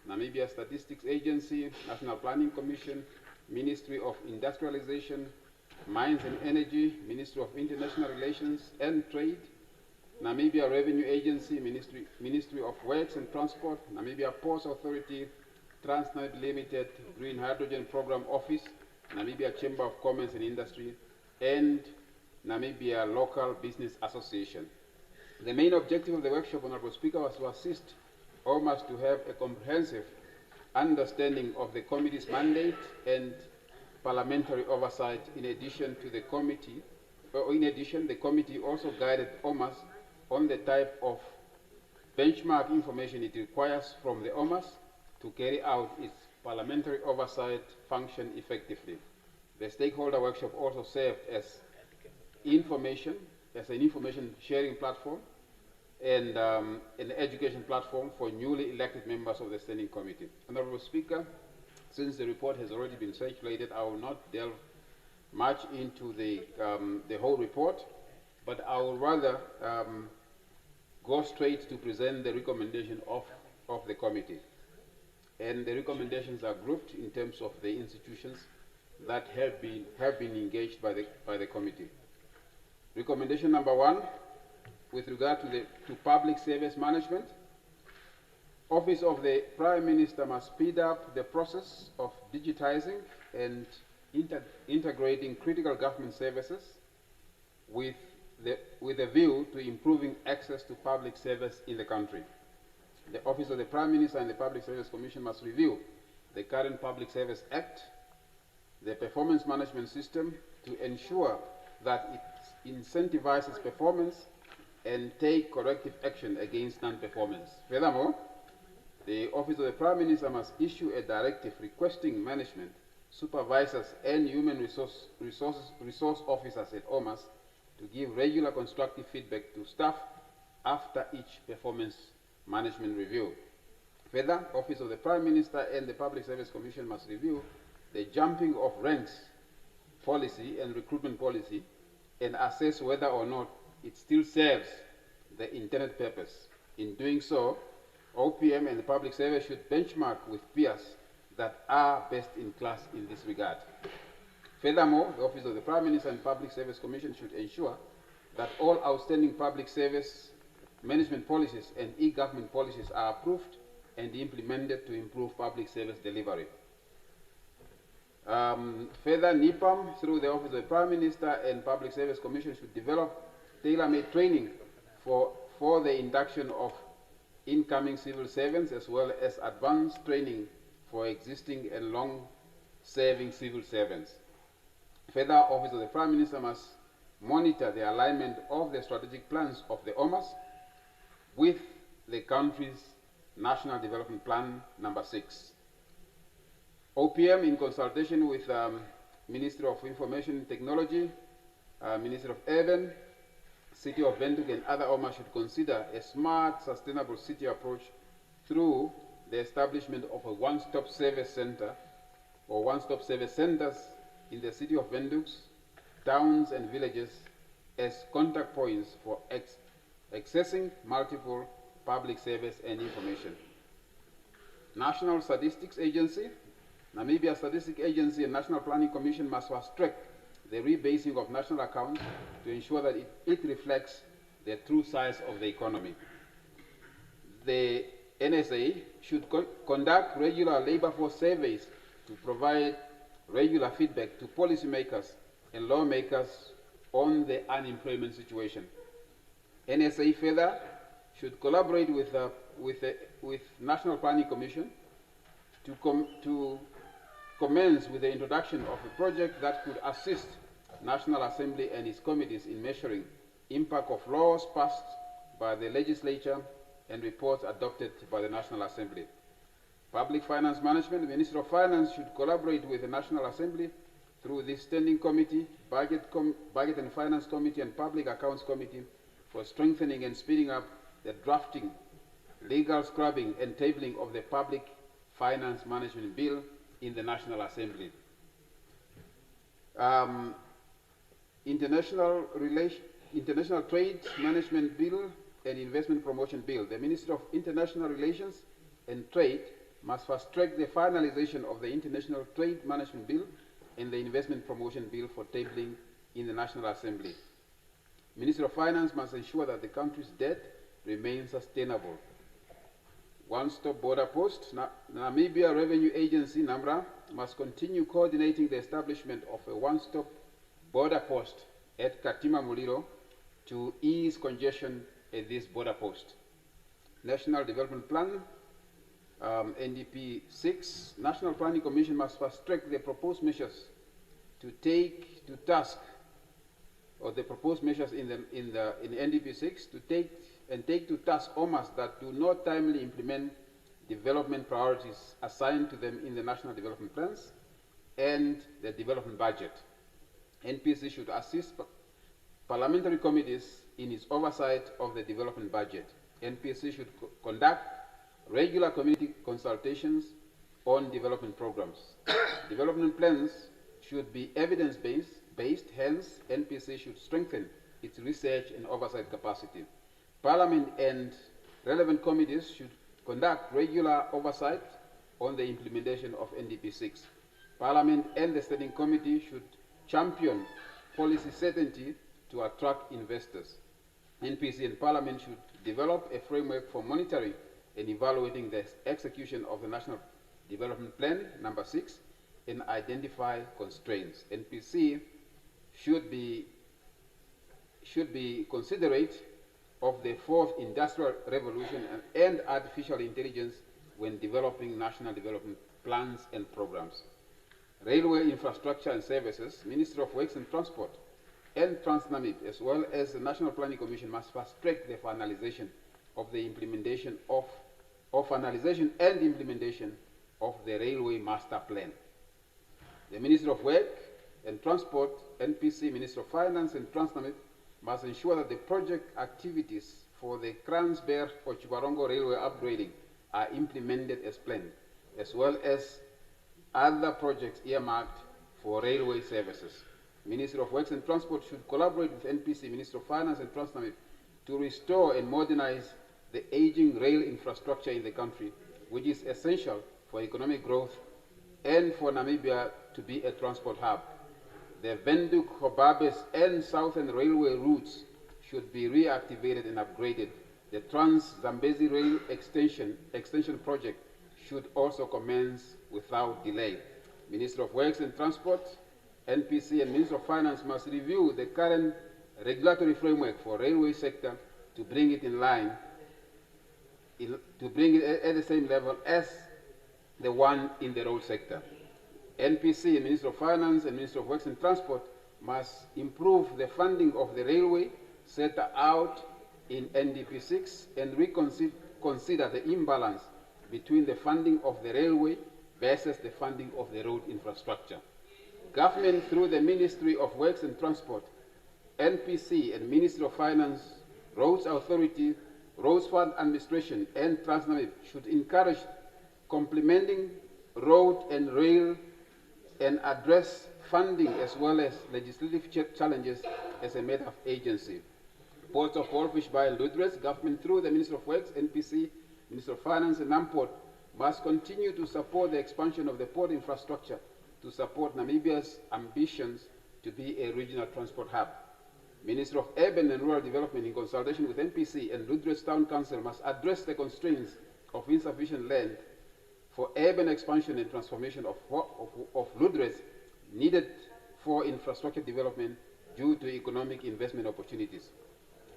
Namibia Statistics Agency, National Planning Commission, Ministry of Industrialization, Mines and Energy, Ministry of International Relations and Trade, Namibia Revenue Agency, Ministry of Works and Transport, Namibia Ports Authority, Transnet Limited, Green Hydrogen Program Office, Namibia Chamber of Commerce and Industry, and Namibia Local Business Association. The main objective of the workshop, Honorable Speaker, was to assist OMAs to have a comprehensive understanding of the committee's mandate and parliamentary oversight. In addition, the committee also guided OMAs on the type of benchmark information it requires from the OMAs to carry out its parliamentary oversight function effectively. The stakeholder workshop also served as an information sharing platform and an education platform for newly elected members of the Standing Committee. Honorable Speaker, since the report has already been circulated, I will not delve much into the whole report, but I will rather go straight to present the recommendation of the committee. And the recommendations are grouped in terms of the institutions that have been engaged by the committee. Recommendation number 1, with regard to public service management, Office of the Prime Minister must speed up the process of digitizing and integrating critical government services with a view to improving access to public service in the country. The Office of the Prime Minister and the Public Service Commission must review the current Public Service Act, the performance management system, to ensure that it incentivizes performance and take corrective action against non-performance. Furthermore, the Office of the Prime Minister must issue a directive requesting management, supervisors and human resource officers at OMAS to give regular constructive feedback to staff after each performance management review. Further, Office of the Prime Minister and the Public Service Commission must review the jumping of ranks policy and recruitment policy and assess whether or not it still serves the intended purpose. In doing so, OPM and the public service should benchmark with peers that are best in class in this regard. Furthermore, the Office of the Prime Minister and Public Service Commission should ensure that all outstanding public service management policies and e-government policies are approved and implemented to improve public service delivery. Further, NIPAM, through the Office of the Prime Minister and Public Service Commission, should develop tailor-made training for the induction of incoming civil servants, as well as advanced training for existing and long-serving civil servants. Further, Office of the Prime Minister must monitor the alignment of the strategic plans of the OMAS with the country's National Development Plan number 6. OPM, in consultation with Ministry of Information and Technology, Ministry of Urban, City of Windhoek and other OMAs, should consider a smart, sustainable city approach through the establishment of a one-stop service center or one-stop service centers in the City of Windhoek, towns and villages as contact points for accessing multiple public service and information. National Statistics Agency Namibia Statistics Agency and National Planning Commission must fast-track the rebasing of national accounts to ensure that it reflects the true size of the economy. The NSA should conduct regular labor force surveys to provide regular feedback to policymakers and lawmakers on the unemployment situation. NSA further should collaborate with National Planning Commission to commence with the introduction of a project that could assist National Assembly and its committees in measuring impact of laws passed by the legislature and reports adopted by the National Assembly. Public Finance Management, the Minister of Finance should collaborate with the National Assembly through this Standing Committee, Budget and Finance Committee and Public Accounts Committee for strengthening and speeding up the drafting, legal scrubbing and tabling of the Public Finance Management Bill in the National Assembly. International Trade Management Bill and Investment Promotion Bill. The Minister of International Relations and Trade must fast-track the finalization of the International Trade Management Bill and the Investment Promotion Bill for tabling in the National Assembly. Minister of Finance must ensure that the country's debt remains sustainable. One-stop border post. Namibia Revenue Agency, NAMRA, must continue coordinating the establishment of a one-stop border post at Katima Mulilo to ease congestion at this border post. National Development Plan, NDP 6. National Planning Commission must fast-track the proposed measures to take to task, or the proposed measures in NDP 6 to take to task OMAs that do not timely implement development priorities assigned to them in the National Development Plans and the development budget. NPC should assist parliamentary committees in its oversight of the development budget. NPC should conduct regular community consultations on development programs. Development plans should be evidence-based, hence NPC should strengthen its research and oversight capacity. Parliament and relevant committees should conduct regular oversight on the implementation of NDP 6. Parliament and the Standing Committee should champion policy certainty to attract investors. NPC and Parliament should develop a framework for monitoring and evaluating the execution of the National Development Plan, number 6, and identify constraints. NPC should be considerate of the fourth industrial revolution and artificial intelligence when developing national development plans and programs. Railway infrastructure and services, Ministry of Works and Transport, and Transnamib, as well as the National Planning Commission, must fast-track the finalization of the implementation of finalization and implementation of the Railway Master Plan. The Ministry of Work and Transport, NPC, Ministry of Finance, and Transnamib must ensure that the project activities for the Kransberg-Ochiwarongo Railway upgrading are implemented as planned, as well as other projects earmarked for railway services. Ministry of Works and Transport should collaborate with NPC, Ministry of Finance, and Transnamib to restore and modernize the aging rail infrastructure in the country, which is essential for economic growth and for Namibia to be a transport hub. The Windhoek, Gobabis, and Southern Railway routes should be reactivated and upgraded. The Trans-Zambezi Rail extension project should also commence without delay. Minister of Works and Transport, NPC, and Minister of Finance must review the current regulatory framework for railway sector to bring it in line, to bring it at the same level as the one in the road sector. NPC and Minister of Finance and Minister of Works and Transport must improve the funding of the railway set out in NDP 6 and reconsider the imbalance between the funding of the railway versus the funding of the road infrastructure. Government, through the Ministry of Works and Transport, NPC and Ministry of Finance, Roads Authority, Roads Fund Administration, and Transnamib should encourage complementing road and rail and address funding as well as legislative challenges as a matter of agency. Ports of Wolfish Bay and Ludres, government through the Ministry of Works, NPC, Minister of Finance, and NAMPORT must continue to support the expansion of the port infrastructure to support Namibia's ambitions to be a regional transport hub. Ministry of Urban and Rural Development, in consultation with NPC and Ludred's Town Council, must address the constraints of insufficient land for urban expansion and transformation of Ludred's needed for infrastructure development due to economic investment opportunities.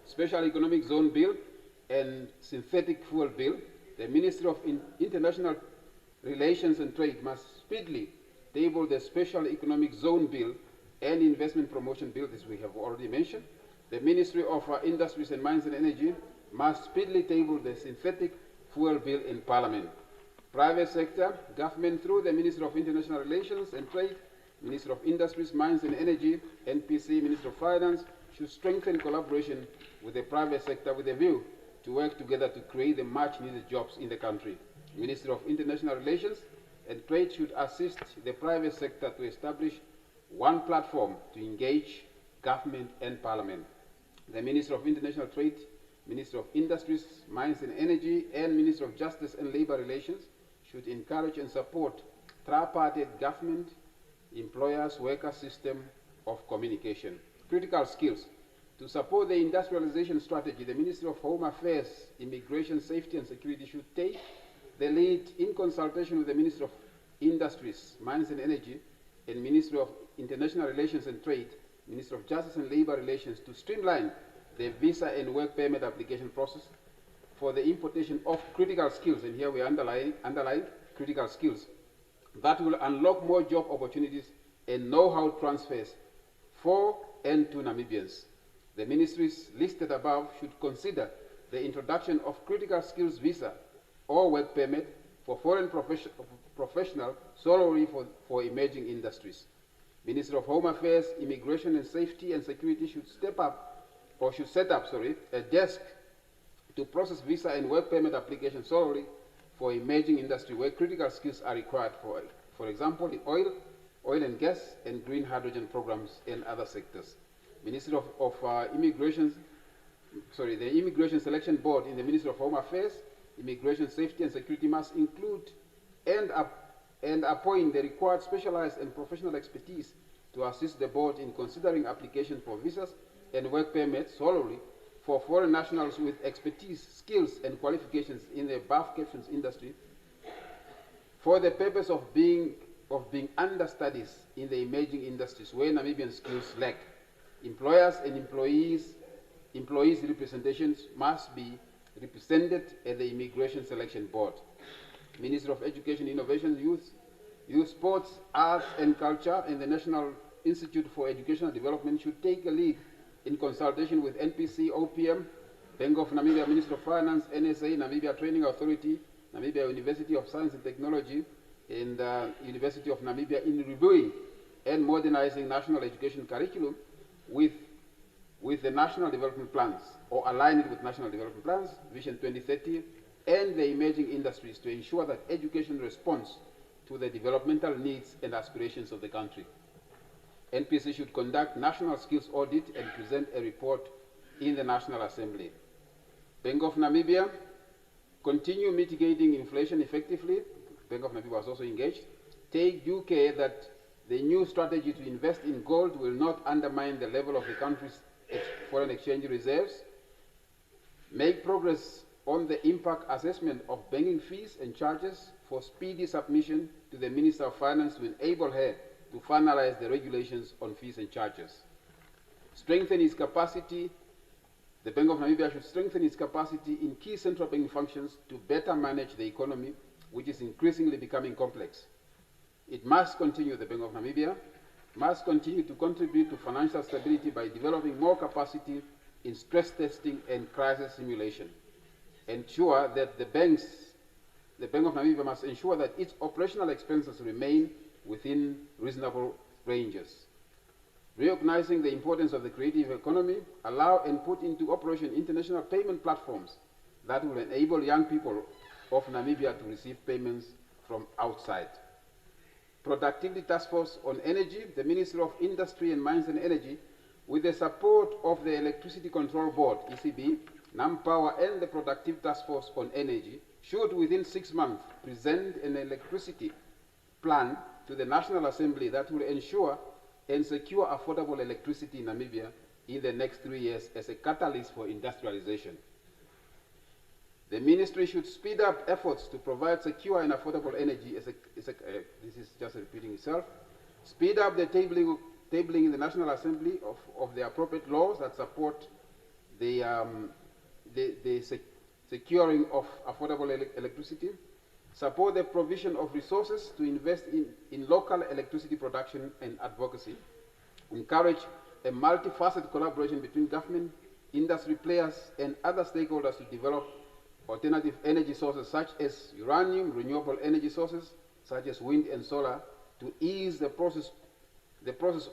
Special Economic Zone Bill and Synthetic Fuel Bill, the Ministry of International Relations and Trade must speedily table the Special Economic Zone Bill and Investment Promotion Bill, as we have already mentioned. The Ministry of Industries and Mines and Energy must speedily table the Synthetic Fuel Bill in Parliament. Private sector, government through the Ministry of International Relations and Trade, Ministry of Industries, Mines and Energy, NPC, Ministry of Finance, should strengthen collaboration with the private sector with a view to work together to create the much needed jobs in the country. Ministry of International Relations and Trade should assist the private sector to establish one platform to engage government and parliament. The Ministry of International Trade, Ministry of Industries, Mines and Energy, and Ministry of Justice and Labor Relations should encourage and support tripartite government, employers, worker system of communication. Critical skills. To support the industrialization strategy, the Ministry of Home Affairs, Immigration, Safety and Security should take the lead in consultation with the Ministry of Industries, Mines and Energy, and Ministry of International Relations and Trade, Ministry of Justice and Labor Relations to streamline the visa and work permit application process for the importation of critical skills, and here we underline critical skills, that will unlock more job opportunities and know-how transfers for and to Namibians. The ministries listed above should consider the introduction of critical skills visa or work permit for foreign professionals solely for emerging industries. Ministry of Home Affairs, Immigration and Safety and Security should set up a desk to process visa and work permit applications solely for emerging industry where critical skills are required for example, the oil and gas and green hydrogen programs and other sectors. Ministry of the Immigration Selection Board in the Ministry of Home Affairs, Immigration, Safety and Security must include and appoint the required specialized and professional expertise to assist the board in considering applications for visas and work permits solely for foreign nationals with expertise, skills and qualifications in the above captions industry for the purpose of being understudies in the emerging industries where Namibian skills lack. Employers and employees representations must be represented at the Immigration Selection Board. Ministry of Education, Innovation, Youth, Sports, Arts and Culture and the National Institute for Educational Development should take a lead in consultation with NPC, OPM, Bank of Namibia, Ministry of Finance, NSA, Namibia Training Authority, Namibia University of Science and Technology, and University of Namibia in reviewing and modernizing national education curriculum with the national development plans, or align it with national development plans, Vision 2030, and the emerging industries to ensure that education responds to the developmental needs and aspirations of the country. NPC should conduct national skills audit and present a report in the National Assembly. Bank of Namibia, continue mitigating inflation effectively. Bank of Namibia was also engaged. Take due care that the new strategy to invest in gold will not undermine the level of the country's foreign exchange reserves. Make progress on the impact assessment of banking fees and charges for speedy submission to the Minister of Finance to enable her to finalize the regulations on fees and charges. Strengthen its capacity. The Bank of Namibia should strengthen its capacity in key central banking functions to better manage the economy, which is increasingly becoming complex. It must continue, the Bank of Namibia, must continue to contribute to financial stability by developing more capacity in stress testing and crisis simulation. Ensure that the Bank of Namibia must ensure that its operational expenses remain within reasonable ranges. Recognizing the importance of the creative economy, allow and put into operation international payment platforms that will enable young people of Namibia to receive payments from outside. Productivity Task Force on Energy, the Ministry of Industry and Mines and Energy, with the support of the Electricity Control Board, ECB, NamPower, and the Productivity Task Force on Energy, should within 6 months present an electricity plan to the National Assembly that will ensure and secure affordable electricity in Namibia in the next 3 years as a catalyst for industrialization. The ministry should speed up efforts to provide secure and affordable energy this is just repeating itself. Speed up the tabling in the National Assembly of the appropriate laws that support the securing of affordable electricity. Support the provision of resources to invest in local electricity production and advocacy. Encourage a multifaceted collaboration between government, industry players, and other stakeholders to develop alternative energy sources such as uranium, renewable energy sources such as wind and solar, to ease the process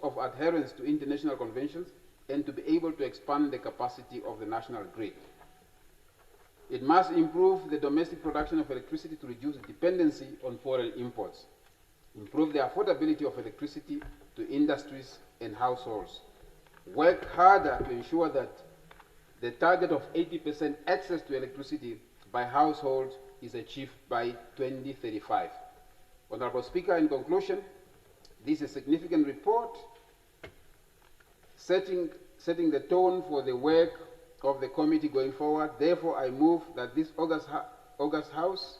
of adherence to international conventions and to be able to expand the capacity of the national grid. It must improve the domestic production of electricity to reduce dependency on foreign imports, improve the affordability of electricity to industries and households, work harder to ensure that the target of 80% access to electricity by households is achieved by 2035. Honorable Speaker, in conclusion, this is a significant report setting the tone for the work of the committee going forward. Therefore, I move that this August House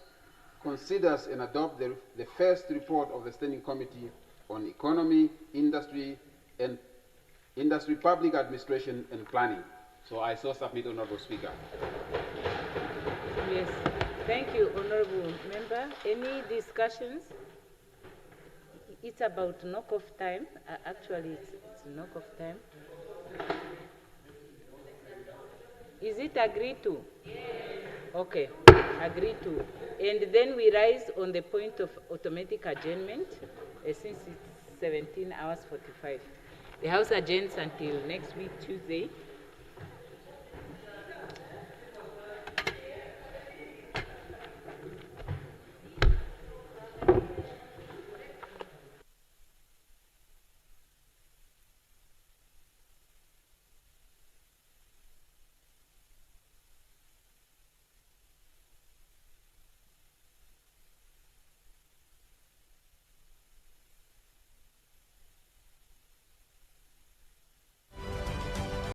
considers and adopt the first report of the Standing Committee on Economy, Industry, Public Administration and Planning. So I so submit, Honorable Speaker. Yes, thank you, Honorable Member. Any discussions? It's about knock-off time. Actually, it's knock-off time. Is it agreed to? Yes. Okay, agreed to. And then we rise on the point of automatic adjournment since it's 17 hours 45. The House adjourns until next week, Tuesday.